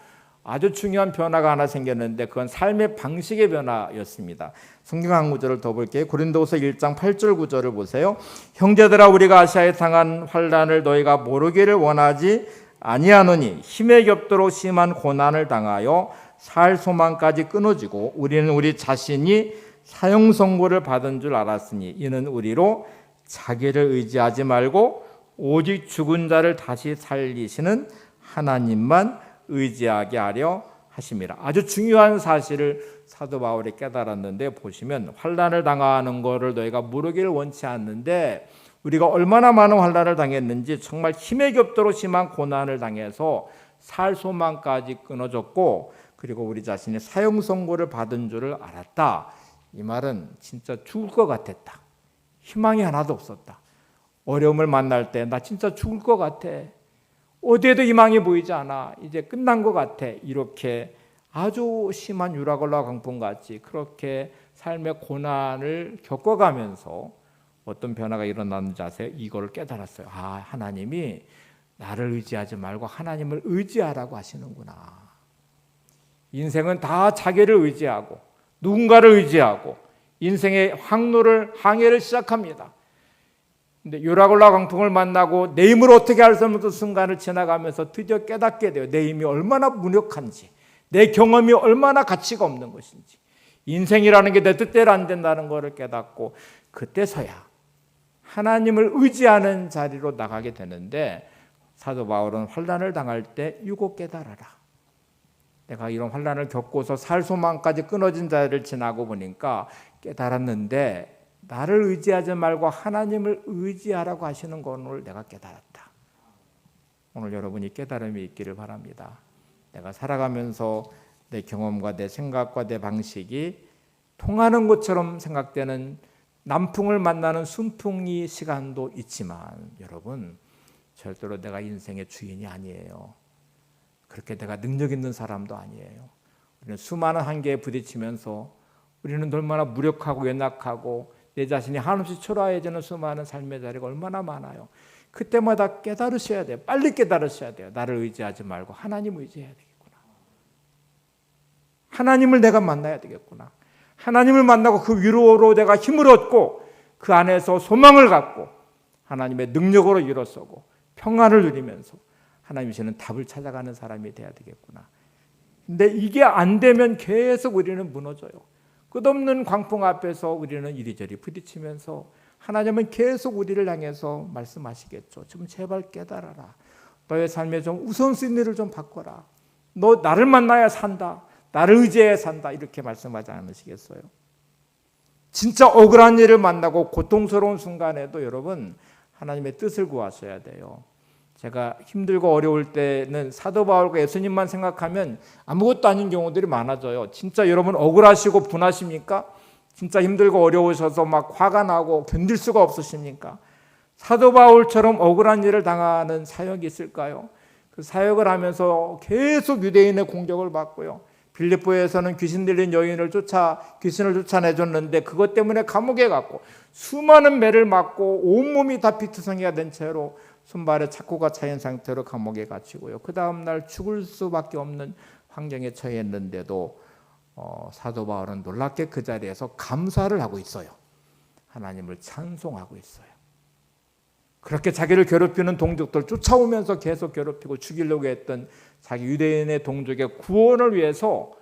아주 중요한 변화가 하나 생겼는데 그건 삶의 방식의 변화였습니다. 성경 한 구절을 더 볼게요. 고린도후서 1장 8절 9절을 보세요. 형제들아 우리가 아시아에 당한 환난을 너희가 모르기를 원하지 아니하노니 힘에 겹도록 심한 고난을 당하여 살 소망까지 끊어지고 우리는 우리 자신이 사형 선고를 받은 줄 알았으니 이는 우리로 자기를 의지하지 말고 오직 죽은 자를 다시 살리시는 하나님만 의지하게 하려 하심이라. 아주 중요한 사실을 사도 바울이 깨달았는데 보시면 환난을 당하는 것을 너희가 모르기를 원치 않는데 우리가 얼마나 많은 환난을 당했는지 정말 힘에 겹도록 심한 고난을 당해서 살 소망까지 끊어졌고 그리고 우리 자신이 사형 선고를 받은 줄을 알았다. 이 말은 진짜 죽을 것 같았다. 희망이 하나도 없었다. 어려움을 만날 때 나 진짜 죽을 것 같아. 어디에도 희망이 보이지 않아. 이제 끝난 것 같아. 이렇게 아주 심한 유라굴라 강풍같이 그렇게 삶의 고난을 겪어가면서 어떤 변화가 일어났는지 아세요? 이걸 깨달았어요. 아, 하나님이 나를 의지하지 말고 하나님을 의지하라고 하시는구나. 인생은 다 자기를 의지하고 누군가를 의지하고 인생의 항해를 시작합니다. 근데 유라굴라 강풍을 만나고 내 힘으로 어떻게 할 수 없는 순간을 지나가면서 드디어 깨닫게 돼요. 내 힘이 얼마나 무력한지, 내 경험이 얼마나 가치가 없는 것인지, 인생이라는 게 내 뜻대로 안 된다는 것을 깨닫고 그때서야 하나님을 의지하는 자리로 나가게 되는데 사도 바울은 환난을 당할 때 유고 깨달아라. 내가 이런 환난을 겪고서 살 소망까지 끊어진 자리를 지나고 보니까 깨달았는데 나를 의지하지 말고 하나님을 의지하라고 하시는 것을 내가 깨달았다. 오늘 여러분이 깨달음이 있기를 바랍니다. 내가 살아가면서 내 경험과 내 생각과 내 방식이 통하는 것처럼 생각되는 남풍을 만나는 순풍이 시간도 있지만 여러분 절대로 내가 인생의 주인이 아니에요. 그렇게 내가 능력 있는 사람도 아니에요. 우리는 수많은 한계에 부딪히면서 우리는 얼마나 무력하고 연약하고 내 자신이 한없이 초라해지는 수많은 삶의 자리가 얼마나 많아요. 그때마다 깨달으셔야 돼요. 빨리 깨달으셔야 돼요. 나를 의지하지 말고 하나님 의지해야 되겠구나. 하나님을 내가 만나야 되겠구나. 하나님을 만나고 그 위로로 내가 힘을 얻고 그 안에서 소망을 갖고 하나님의 능력으로 일어서고 평안을 누리면서 하나님이 주시는 답을 찾아가는 사람이 돼야 되겠구나. 근데 이게 안 되면 계속 우리는 무너져요. 끝없는 광풍 앞에서 우리는 이리저리 부딪히면서 하나님은 계속 우리를 향해서 말씀하시겠죠. 좀 제발 깨달아라. 너의 삶에 좀 우선순위를 좀 바꿔라. 너 나를 만나야 산다. 나를 의지해야 산다. 이렇게 말씀하지 않으시겠어요? 진짜 억울한 일을 만나고 고통스러운 순간에도 여러분 하나님의 뜻을 구하셔야 돼요. 제가 힘들고 어려울 때는 사도 바울과 예수님만 생각하면 아무것도 아닌 경우들이 많아져요. 진짜 여러분 억울하시고 분하십니까? 진짜 힘들고 어려우셔서 막 화가 나고 견딜 수가 없으십니까? 사도 바울처럼 억울한 일을 당하는 사역이 있을까요? 그 사역을 하면서 계속 유대인의 공격을 받고요. 빌립보에서는 귀신 들린 여인을 귀신을 쫓아내줬는데 그것 때문에 감옥에 갔고 수많은 매를 맞고 온몸이 다 피투성이가 된 채로 손발에 착고가 차인 상태로 감옥에 갇히고요. 그 다음날 죽을 수밖에 없는 환경에 처했는데도 사도 바울은 놀랍게 그 자리에서 감사를 하고 있어요. 하나님을 찬송하고 있어요. 그렇게 자기를 괴롭히는 동족들 쫓아오면서 계속 괴롭히고 죽이려고 했던 자기 유대인의 동족의 구원을 위해서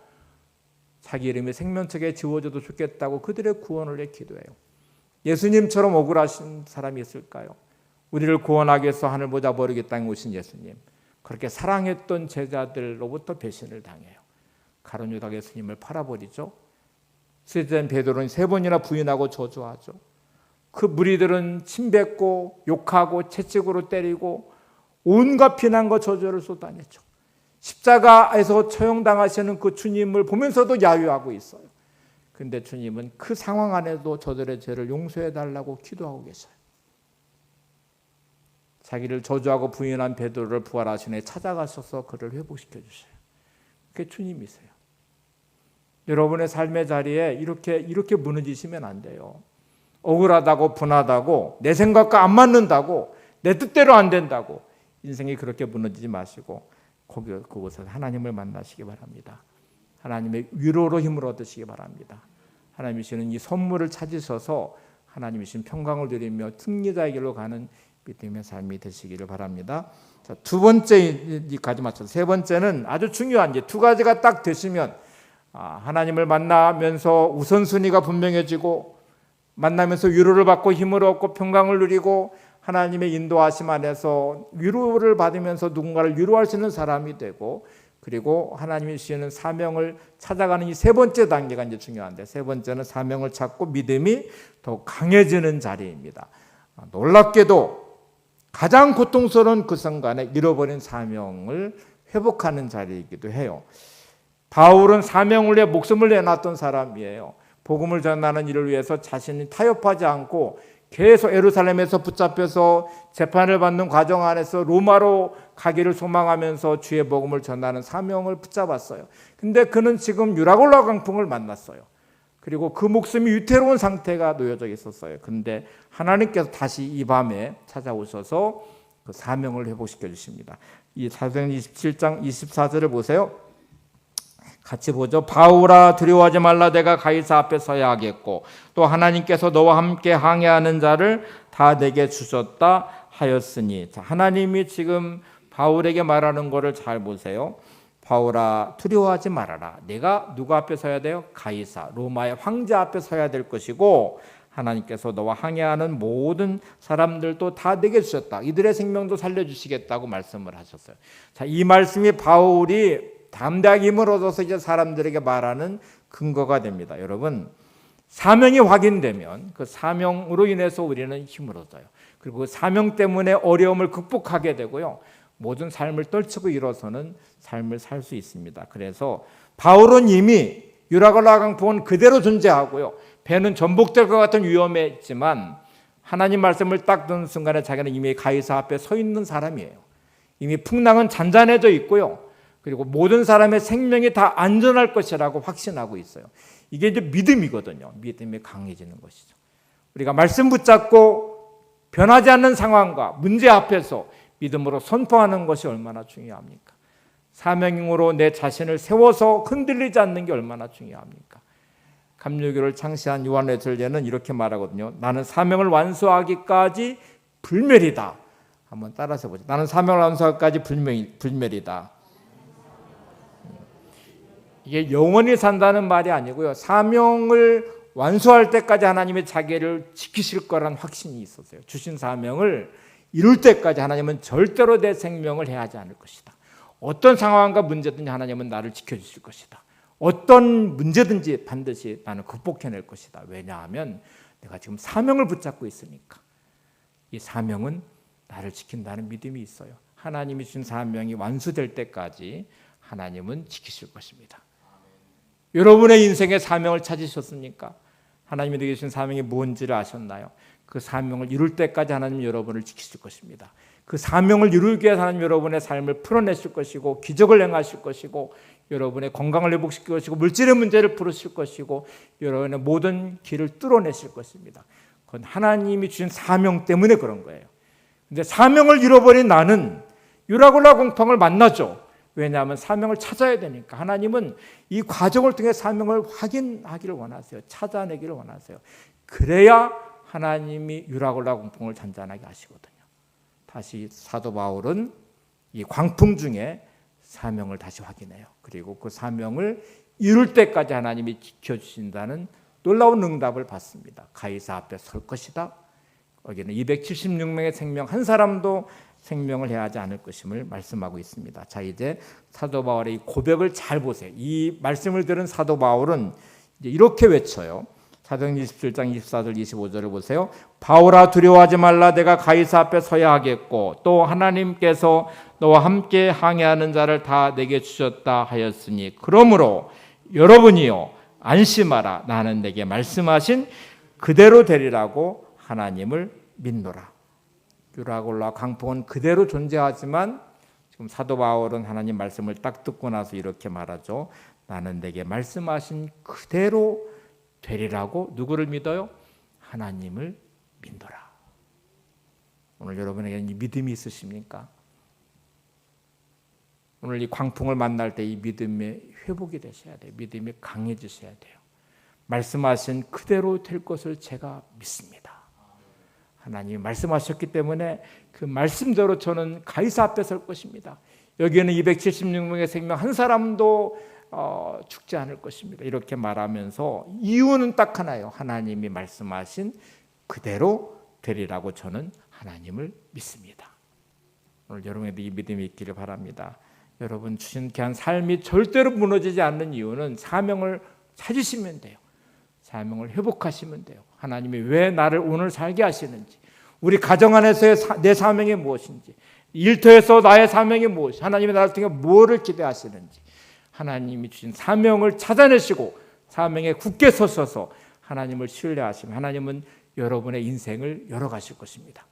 자기 이름이 생명책에 지워져도 좋겠다고 그들의 구원을 위해 기도해요. 예수님처럼 억울하신 사람이 있을까요? 우리를 구원하기 위해서 하늘 보좌 버리기 땅에 오신 예수님, 그렇게 사랑했던 제자들로부터 배신을 당해요. 가룟 유다가 예수님을 팔아버리죠. 스제된 베드로는 3번이나 부인하고 저주하죠. 그 무리들은 침뱉고 욕하고 채찍으로 때리고 온갖 비난과 저주를 쏟아냈죠. 십자가에서 처형당하시는 그 주님을 보면서도 야유하고 있어요. 그런데 주님은 그 상황 안에도 저들의 죄를 용서해달라고 기도하고 계셔요. 자기를 저주하고 부인한 베드로를 부활하신 후에 찾아가셔서 그를 회복시켜 주셔요. 그게 주님이세요. 여러분의 삶의 자리에 이렇게 무너지시면 안 돼요. 억울하다고 분하다고 내 생각과 안 맞는다고 내 뜻대로 안 된다고 인생이 그렇게 무너지지 마시고 그곳에서 하나님을 만나시기 바랍니다. 하나님의 위로로 힘을 얻으시기 바랍니다. 하나님이 주시는 이 선물을 찾으셔서 하나님이 주신 평강을 누리며 승리자의 길로 가는 믿음의 삶이 되시기를 바랍니다. 자, 2번째까지 맞춰서 3번째는 아주 중요한 2가지가 딱 되시면 하나님을 만나면서 우선순위가 분명해지고 만나면서 위로를 받고 힘을 얻고 평강을 누리고 하나님의 인도하심 안에서 위로를 받으면서 누군가를 위로할 수 있는 사람이 되고 그리고 하나님이 주시는 사명을 찾아가는 이 3번째 단계가 이제 중요한데 3번째는 사명을 찾고 믿음이 더 강해지는 자리입니다. 놀랍게도 가장 고통스러운 그 순간에 잃어버린 사명을 회복하는 자리이기도 해요. 바울은 사명을 위해 목숨을 내놨던 사람이에요. 복음을 전하는 일을 위해서 자신이 타협하지 않고 계속 예루살렘에서 붙잡혀서 재판을 받는 과정 안에서 로마로 가기를 소망하면서 주의 복음을 전하는 사명을 붙잡았어요. 근데 그는 지금 유라굴라 강풍을 만났어요. 그리고 그 목숨이 위태로운 상태가 놓여져 있었어요. 그런데 하나님께서 다시 이 밤에 찾아오셔서 그 사명을 회복시켜 주십니다. 이 사도행 27장 24절을 보세요. 같이 보죠. 바울아 두려워하지 말라. 내가 가이사 앞에 서야 하겠고 또 하나님께서 너와 함께 항해하는 자를 다 내게 주셨다 하였으니. 자, 하나님이 지금 바울에게 말하는 것을 잘 보세요. 바울아 두려워하지 말아라. 내가 누구 앞에 서야 돼요? 가이사 로마의 황제 앞에 서야 될 것이고 하나님께서 너와 항해하는 모든 사람들도 다 내게 주셨다. 이들의 생명도 살려주시겠다고 말씀을 하셨어요. 자, 이 말씀이 바울이 담대하게 힘을 얻어서 이제 사람들에게 말하는 근거가 됩니다. 여러분, 사명이 확인되면 그 사명으로 인해서 우리는 힘을 얻어요. 그리고 그 사명 때문에 어려움을 극복하게 되고요. 모든 삶을 떨치고 일어서는 삶을 살 수 있습니다. 그래서 바울은 이미 유라굴라 강풍은 그대로 존재하고요. 배는 전복될 것 같은 위험에 있지만 하나님 말씀을 딱 듣는 순간에 자기는 이미 가이사 앞에 서 있는 사람이에요. 이미 풍랑은 잔잔해져 있고요. 그리고 모든 사람의 생명이 다 안전할 것이라고 확신하고 있어요. 이게 이제 믿음이거든요. 믿음이 강해지는 것이죠. 우리가 말씀 붙잡고 변하지 않는 상황과 문제 앞에서 믿음으로 선포하는 것이 얼마나 중요합니까? 사명으로 내 자신을 세워서 흔들리지 않는 게 얼마나 중요합니까? 감리교를 창시한 요한 웨슬리는 이렇게 말하거든요. 나는 사명을 완수하기까지 불멸이다. 한번 따라서 보죠. 나는 사명을 완수하기까지 불멸이다. 이게 영원히 산다는 말이 아니고요. 사명을 완수할 때까지 하나님이 자기를 지키실 거란 확신이 있었어요. 주신 사명을 이룰 때까지 하나님은 절대로 내 생명을 해하지 않을 것이다. 어떤 상황과 문제든지 하나님은 나를 지켜주실 것이다. 어떤 문제든지 반드시 나는 극복해낼 것이다. 왜냐하면 내가 지금 사명을 붙잡고 있으니까. 이 사명은 나를 지킨다는 믿음이 있어요. 하나님이 주신 사명이 완수될 때까지 하나님은 지키실 것입니다. 여러분의 인생의 사명을 찾으셨습니까? 하나님이 내게 주신 사명이 뭔지를 아셨나요? 그 사명을 이룰 때까지 하나님 여러분을 지키실 것입니다. 그 사명을 이루기 위해서 하나님 여러분의 삶을 풀어내실 것이고 기적을 행하실 것이고 여러분의 건강을 회복시킬 것이고 물질의 문제를 풀으실 것이고 여러분의 모든 길을 뚫어내실 것입니다. 그건 하나님이 주신 사명 때문에 그런 거예요. 근데 사명을 잃어버린 나는 유라굴라 공평을 만나죠. 왜냐하면 사명을 찾아야 되니까. 하나님은 이 과정을 통해 사명을 확인하기를 원하세요. 찾아내기를 원하세요. 그래야 하나님이 유라굴라 공평을 잔잔하게 하시거든요. 다시 사도 바울은 이 광풍 중에 사명을 다시 확인해요. 그리고 그 사명을 이룰 때까지 하나님이 지켜주신다는 놀라운 응답을 받습니다. 가이사 앞에 설 것이다. 여기는 276명의 생명 한 사람도 생명을 해하지 않을 것임을 말씀하고 있습니다. 자, 이제 사도 바울의 이 고백을 잘 보세요. 이 말씀을 들은 사도 바울은 이제 이렇게 외쳐요. 사도행전 27장 24절 25절을 보세요. 바울아 두려워하지 말라. 내가 가이사 앞에 서야 하겠고 또 하나님께서 너와 함께 항해하는 자를 다 내게 주셨다 하였으니 그러므로 여러분이요 안심하라. 나는 내게 말씀하신 그대로 되리라고 하나님을 믿노라. 유라굴라 강풍은 그대로 존재하지만 지금 사도 바울은 하나님 말씀을 딱 듣고 나서 이렇게 말하죠. 나는 내게 말씀하신 그대로 되리라고. 누구를 믿어요? 하나님을 믿노라. 오늘 여러분에게 이 믿음이 있으십니까? 오늘 이 광풍을 만날 때 이 믿음의 회복이 되셔야 돼요. 믿음이 강해지셔야 돼요. 말씀하신 그대로 될 것을 제가 믿습니다. 하나님이 말씀하셨기 때문에 그 말씀대로 저는 가이사 앞에 설 것입니다. 여기에는 276명의 생명 한 사람도 죽지 않을 것입니다. 이렇게 말하면서 이유는 딱 하나예요. 하나님이 말씀하신 그대로 되리라고 저는 하나님을 믿습니다. 오늘 여러분에게 이 믿음이 있기를 바랍니다. 여러분 주신 귀한 삶이 절대로 무너지지 않는 이유는 사명을 찾으시면 돼요. 사명을 회복하시면 돼요. 하나님이 왜 나를 오늘 살게 하시는지, 우리 가정 안에서의 내 사명이 무엇인지, 일터에서 나의 사명이 무엇인지, 하나님이 나를 통해 무엇을 기대하시는지, 하나님이 주신 사명을 찾아내시고 사명에 굳게 서셔서 하나님을 신뢰하시면 하나님은 여러분의 인생을 열어가실 것입니다.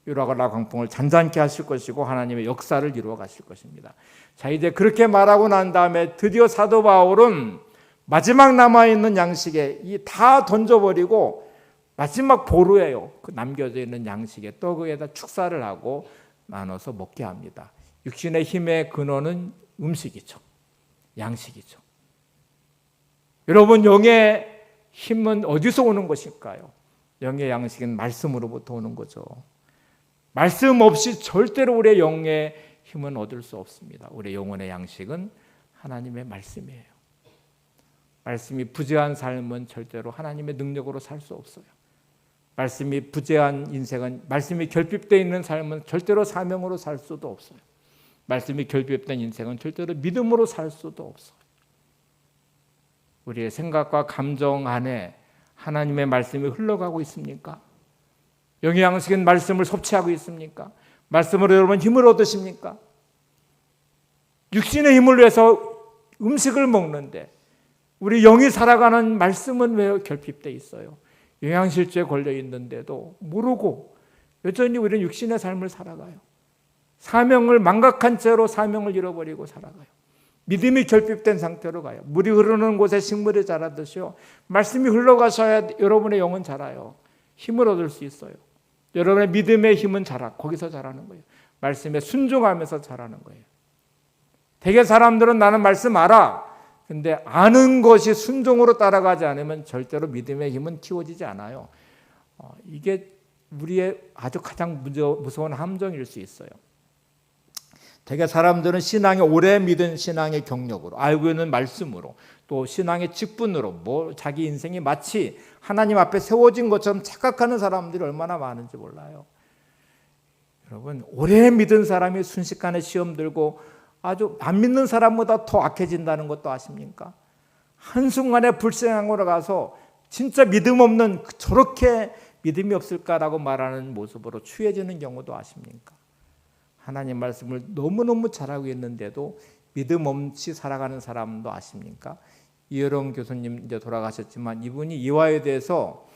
유라굴라 광풍을 잔잔케 하실 것이고 하나님의 역사를 이루어 가실 것입니다. 자, 이제 그렇게 말하고 난 다음에 드디어 사도 바울은 마지막 남아있는 양식에 다 던져버리고 마지막 보루예요. 그 남겨져 있는 양식에 떡에다 축사를 하고 나눠서 먹게 합니다. 육신의 힘의 근원은 음식이죠. 양식이죠. 여러분 영의 힘은 어디서 오는 것일까요? 영의 양식은 말씀으로부터 오는 거죠. 말씀 없이 절대로 우리의 영의 힘은 얻을 수 없습니다. 우리의 영혼의 양식은 하나님의 말씀이에요. 말씀이 부재한 삶은 절대로 하나님의 능력으로 살 수 없어요. 말씀이 부재한 인생은, 말씀이 결핍되어 있는 삶은 절대로 사명으로 살 수도 없어요. 말씀이 결핍된 인생은 절대로 믿음으로 살 수도 없어요. 우리의 생각과 감정 안에 하나님의 말씀이 흘러가고 있습니까? 영의 양식은 말씀을 섭취하고 있습니까? 말씀으로 여러분 힘을 얻으십니까? 육신의 힘을 위해서 음식을 먹는데 우리 영이 살아가는 말씀은 왜 결핍되어 있어요? 영양실조에 걸려 있는데도 모르고 여전히 우리는 육신의 삶을 살아가요. 사명을 망각한 채로 사명을 잃어버리고 살아가요. 믿음이 결핍된 상태로 가요. 물이 흐르는 곳에 식물이 자라듯이요. 말씀이 흘러가셔야 여러분의 영은 자라요. 힘을 얻을 수 있어요. 여러분의 믿음의 힘은 거기서 자라는 거예요. 말씀에 순종하면서 자라는 거예요. 대개 사람들은 나는 말씀 알아. 근데 아는 것이 순종으로 따라가지 않으면 절대로 믿음의 힘은 키워지지 않아요. 이게 우리의 아주 가장 무서운 함정일 수 있어요. 대개 사람들은 신앙에 오래 믿은 신앙의 경력으로, 알고 있는 말씀으로, 또 신앙의 직분으로 자기 인생이 마치 하나님 앞에 세워진 것처럼 착각하는 사람들이 얼마나 많은지 몰라요. 여러분, 오래 믿은 사람이 순식간에 시험 들고 아주 안 믿는 사람보다 더 악해진다는 것도 아십니까? 한순간에 불신앙으로 가서 진짜 믿음 없는 저렇게 믿음이 없을까라고 말하는 모습으로 취해지는 경우도 아십니까? 하나님 말씀을 너무너무 잘하고 있는데도 믿음 없이 살아가는 사람도 아십니까? 이여롱 교수님 이제 돌아가셨지만 이분이 이화에 대해서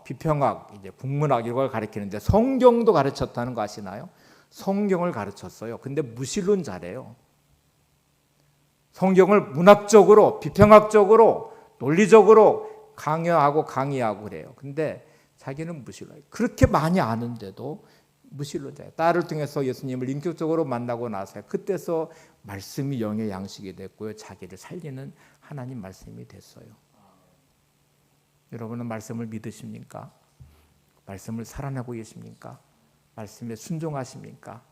비평학, 이제 국문학 이걸 가르치는데 성경도 가르쳤다는 거 아시나요? 성경을 가르쳤어요. 근데 무신론자래요. 성경을 문학적으로, 비평학적으로, 논리적으로 강요하고 강의하고 그래요. 근데 자기는 무신론. 그렇게 많이 아는데도 무신론자예요. 딸을 통해서 예수님을 인격적으로 만나고 나서 그때서 말씀이 영의 양식이 됐고요. 자기를 살리는 하나님 말씀이 됐어요. 여러분은 말씀을 믿으십니까? 말씀을 살아내고 계십니까? 말씀에 순종하십니까?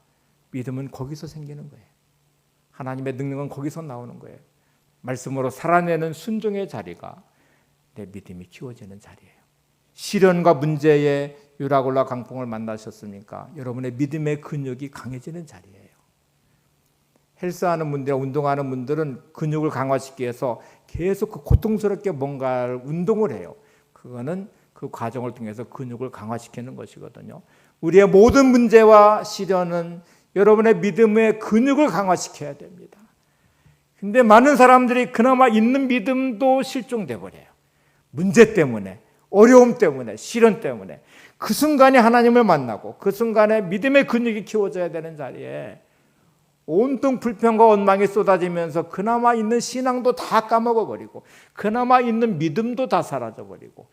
믿음은 거기서 생기는 거예요. 하나님의 능력은 거기서 나오는 거예요. 말씀으로 살아내는 순종의 자리가 내 믿음이 키워지는 자리예요. 시련과 문제의 유라굴라 강풍을 만나셨습니까? 여러분의 믿음의 근육이 강해지는 자리예요. 헬스하는 분들, 운동하는 분들은 근육을 강화시키기 위해서 계속 그 고통스럽게 뭔가를 운동을 해요. 그거는 그 과정을 통해서 근육을 강화시키는 것이거든요. 우리의 모든 문제와 시련은 여러분의 믿음의 근육을 강화시켜야 됩니다. 근데 많은 사람들이 그나마 있는 믿음도 실종돼 버려요. 문제 때문에, 어려움 때문에, 시련 때문에. 그 순간에 하나님을 만나고 그 순간에 믿음의 근육이 키워져야 되는 자리에 온통 불평과 원망이 쏟아지면서 그나마 있는 신앙도 다 까먹어버리고 그나마 있는 믿음도 다 사라져버리고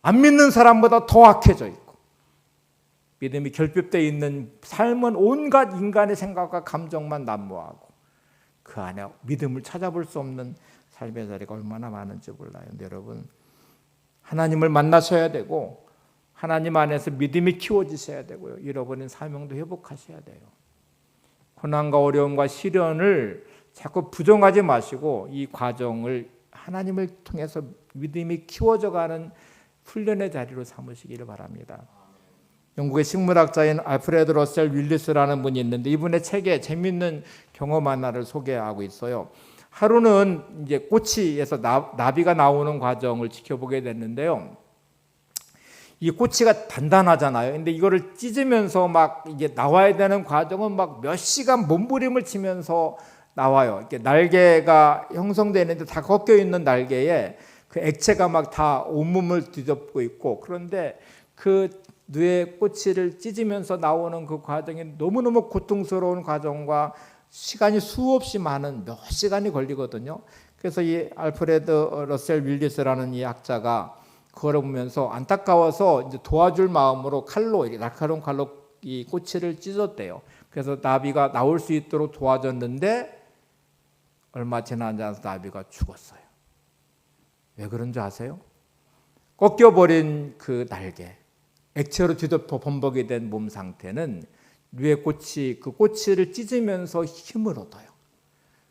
안 믿는 사람보다 더 악해져 있고 믿음이 결핍되어 있는 삶은 온갖 인간의 생각과 감정만 난무하고 그 안에 믿음을 찾아볼 수 없는 삶의 자리가 얼마나 많은지 몰라요. 근데 여러분, 하나님을 만나셔야 되고 하나님 안에서 믿음이 키워지셔야 되고요. 잃어버린 사명도 회복하셔야 돼요. 고난과 어려움과 시련을 자꾸 부정하지 마시고 이 과정을 하나님을 통해서 믿음이 키워져가는 훈련의 자리로 삼으시기를 바랍니다. 영국의 식물학자인 알프레드 러셀 윌리스라는 분이 있는데 이분의 책에 재미있는 경험 하나를 소개하고 있어요. 하루는 이제 꼬치에서 나비가 나오는 과정을 지켜보게 됐는데요. 이 꼬치가 단단하잖아요. 근데 이거를 찢으면서 막 이게 나와야 되는 과정은 막 몇 시간 몸부림을 치면서 나와요. 이렇게 날개가 형성되는데 다 꺾여 있는 날개에 그 액체가 막 다 온몸을 뒤덮고 있고 그런데 그 뇌 꼬치를 찢으면서 나오는 그 과정이 너무너무 고통스러운 과정과 시간이 수없이 많은 몇 시간이 걸리거든요. 그래서 이 알프레드 러셀 윌리스라는 이 학자가 그걸 보면서 안타까워서 이제 도와줄 마음으로 칼로 날카로운 칼로 이 꼬치를 찢었대요. 그래서 나비가 나올 수 있도록 도와줬는데 얼마 지나지 않아서 나비가 죽었어요. 왜 그런지 아세요? 꺾여버린 그 날개, 액체로 뒤덮어 범벅이 된 몸 상태는 뇌 꼬치, 그 꼬치를 찢으면서 힘을 얻어요.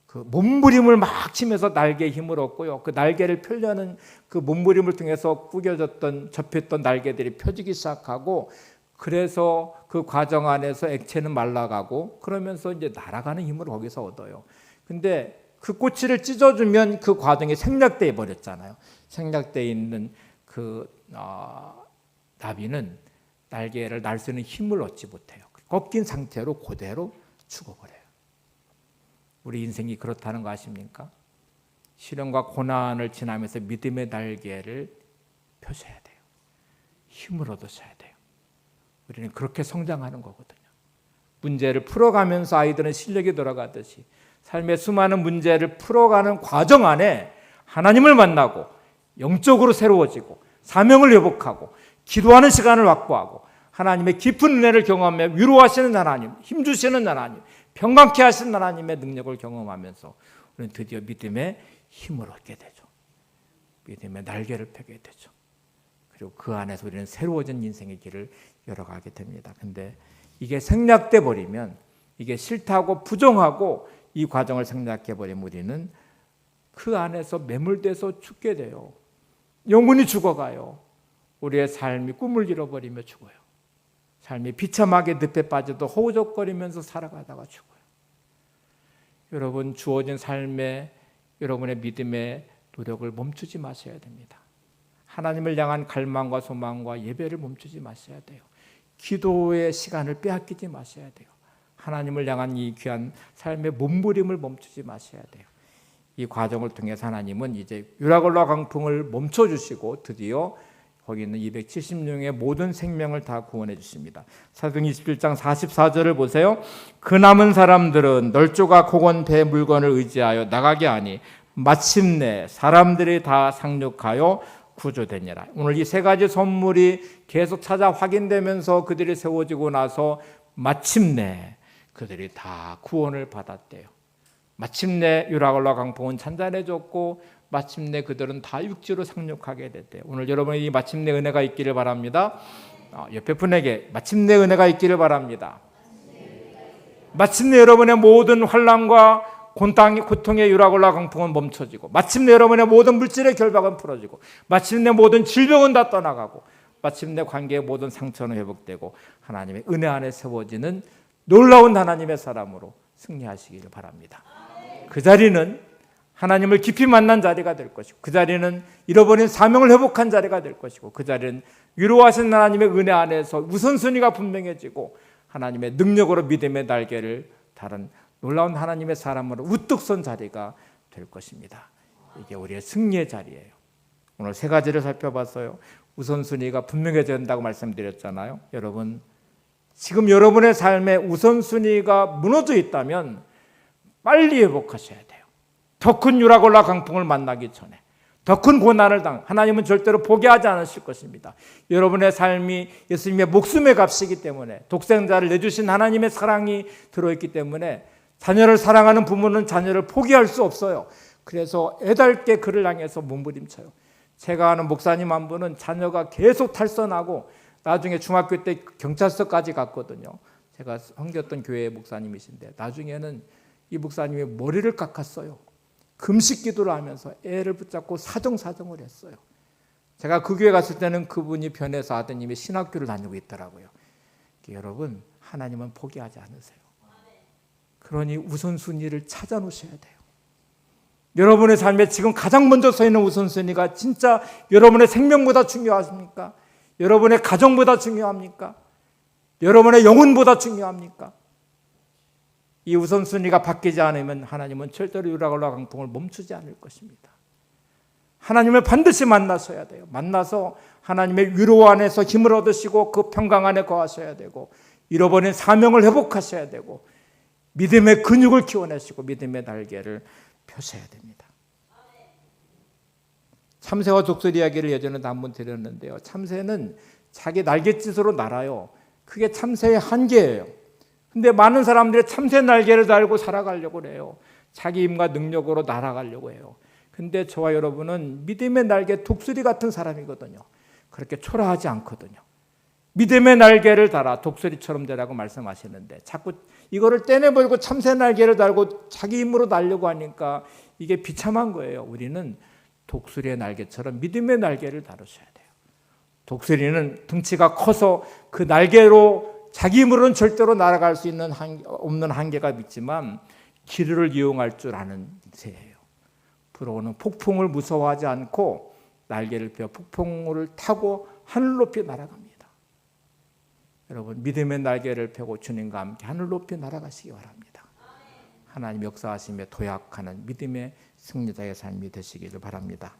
그 몸부림을 막 치면서 날개에 힘을 얻고요. 그 날개를 펴려는 그 몸부림을 통해서 구겨졌던 접혔던 날개들이 펴지기 시작하고 그래서 그 과정 안에서 액체는 말라가고 그러면서 이제 날아가는 힘을 거기서 얻어요. 근데 그 꼬치를 찢어주면 그 과정이 생략돼 버렸잖아요. 생략돼 있는 그 나비는 날개를 날 수 있는 힘을 얻지 못해요. 꺾인 상태로 그대로 죽어버려요. 우리 인생이 그렇다는 거 아십니까? 시련과 고난을 지나면서 믿음의 날개를 펴셔야 돼요. 힘을 얻으셔야 돼요. 우리는 그렇게 성장하는 거거든요. 문제를 풀어가면서 아이들은 실력이 돌아가듯이 삶의 수많은 문제를 풀어가는 과정 안에 하나님을 만나고 영적으로 새로워지고 사명을 회복하고 기도하는 시간을 확보하고 하나님의 깊은 은혜를 경험하며 위로하시는 하나님, 힘주시는 하나님, 평강케 하시는 하나님의 능력을 경험하면서 우리는 드디어 믿음의 힘을 얻게 되죠. 믿음의 날개를 펴게 되죠. 그리고 그 안에서 우리는 새로워진 인생의 길을 열어가게 됩니다. 근데 이게 생략돼 버리면, 이게 싫다고 부정하고 이 과정을 생략해 버리면 우리는 그 안에서 매몰돼서 죽게 돼요. 영혼이 죽어가요. 우리의 삶이 꿈을 잃어버리며 죽어요. 삶이 비참하게 늪에 빠져도 허우적거리면서 살아가다가 죽어요. 여러분, 주어진 삶에 여러분의 믿음의 노력을 멈추지 마셔야 됩니다. 하나님을 향한 갈망과 소망과 예배를 멈추지 마셔야 돼요. 기도의 시간을 빼앗기지 마셔야 돼요. 하나님을 향한 이 귀한 삶의 몸부림을 멈추지 마셔야 돼요. 이 과정을 통해서 하나님은 이제 유라굴라 강풍을 멈춰주시고 드디어 거기 있는 270명의 모든 생명을 다 구원해 주십니다. 사도행 21장 44절을 보세요. 그 남은 사람들은 널조가 고건 배 물건을 의지하여 나가게 하니 마침내 사람들이 다 상륙하여 구조되니라. 오늘 이 세 가지 선물이 계속 찾아 확인되면서 그들이 세워지고 나서 마침내 그들이 다 구원을 받았대요. 마침내 유라굴라 강풍은 잔잔해졌고 마침내 그들은 다 육지로 상륙하게 됐대요. 오늘 여러분이 이 마침내 은혜가 있기를 바랍니다. 옆에 분에게 마침내 은혜가 있기를 바랍니다. 마침내 여러분의 모든 환난과 고통의 유라굴라 강풍은 멈춰지고 마침내 여러분의 모든 물질의 결박은 풀어지고 마침내 모든 질병은 다 떠나가고 마침내 관계의 모든 상처는 회복되고 하나님의 은혜 안에 세워지는 놀라운 하나님의 사람으로 승리하시기를 바랍니다. 그 자리는 하나님을 깊이 만난 자리가 될 것이고 그 자리는 잃어버린 사명을 회복한 자리가 될 것이고 그 자리는 위로하신 하나님의 은혜 안에서 우선순위가 분명해지고 하나님의 능력으로 믿음의 날개를 다른 놀라운 하나님의 사람으로 우뚝 선 자리가 될 것입니다. 이게 우리의 승리의 자리예요. 오늘 세 가지를 살펴봤어요. 우선순위가 분명해져야 된다고 말씀드렸잖아요. 여러분, 지금 여러분의 삶에 우선순위가 무너져 있다면 빨리 회복하셔야 돼요. 더 큰 유라굴라 강풍을 만나기 전에, 더 큰 고난을 하나님은 절대로 포기하지 않으실 것입니다. 여러분의 삶이 예수님의 목숨의 값이기 때문에 독생자를 내주신 하나님의 사랑이 들어있기 때문에 자녀를 사랑하는 부모는 자녀를 포기할 수 없어요. 그래서 애달게 그를 향해서 몸부림쳐요. 제가 아는 목사님 한 분은 자녀가 계속 탈선하고 나중에 중학교 때 경찰서까지 갔거든요. 제가 섬겼던 교회의 목사님이신데 나중에는 이 목사님이 머리를 깎았어요. 금식 기도를 하면서 애를 붙잡고 사정을 했어요. 제가 그 교회 갔을 때는 그분이 변해서 아드님이 신학교를 다니고 있더라고요. 여러분, 하나님은 포기하지 않으세요. 그러니 우선순위를 찾아놓으셔야 돼요. 여러분의 삶에 지금 가장 먼저 서 있는 우선순위가 진짜 여러분의 생명보다 중요하십니까? 여러분의 가정보다 중요합니까? 여러분의 영혼보다 중요합니까? 이 우선순위가 바뀌지 않으면 하나님은 절대로 유라굴라 강풍을 멈추지 않을 것입니다. 하나님을 반드시 만나셔야 돼요. 만나서 하나님의 위로 안에서 힘을 얻으시고 그 평강 안에 거하셔야 되고 잃어버린 사명을 회복하셔야 되고 믿음의 근육을 키워내시고 믿음의 날개를 펴셔야 됩니다. 참새와 독수리 이야기를 예전에도 한번 드렸는데요. 참새는 자기 날갯짓으로 날아요. 그게 참새의 한계예요. 근데 많은 사람들이 참새 날개를 달고 살아가려고 해요. 자기 힘과 능력으로 날아가려고 해요. 근데 저와 여러분은 믿음의 날개 독수리 같은 사람이거든요. 그렇게 초라하지 않거든요. 믿음의 날개를 달아 독수리처럼 되라고 말씀하시는데 자꾸 이거를 떼내버리고 참새 날개를 달고 자기 힘으로 날려고 하니까 이게 비참한 거예요. 우리는 독수리의 날개처럼 믿음의 날개를 다루셔야 돼요. 독수리는 등치가 커서 그 날개로 자기 힘으로는 절대로 날아갈 수 있는 없는 한계가 있지만 기류를 이용할 줄 아는 새예요. 불어오는 폭풍을 무서워하지 않고 날개를 펴 폭풍을 타고 하늘 높이 날아갑니다. 여러분, 믿음의 날개를 펴고 주님과 함께 하늘 높이 날아가시기 바랍니다. 하나님 역사하심에 도약하는 믿음의 승리자의 삶이 되시기를 바랍니다.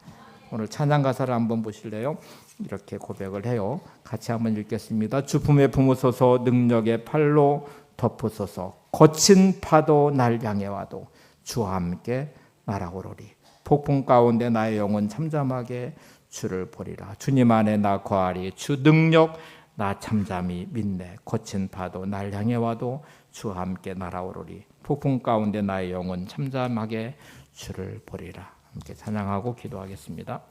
오늘 찬양 가사를 한번 보실래요? 이렇게 고백을 해요. 같이 한번 읽겠습니다. 주 품에 품으소서 능력의 팔로 덮으소서 거친 파도 날 향해 와도 주와 함께 날아오르리. 폭풍 가운데 나의 영혼 잠잠하게 주를 보리라. 주님 안에 나 거하리. 주 능력 나 잠잠히 믿네. 거친 파도 날 향해 와도 주와 함께 날아오르리. 폭풍 가운데 나의 영혼 잠잠하게 주를 보리라. 함께 찬양하고 기도하겠습니다.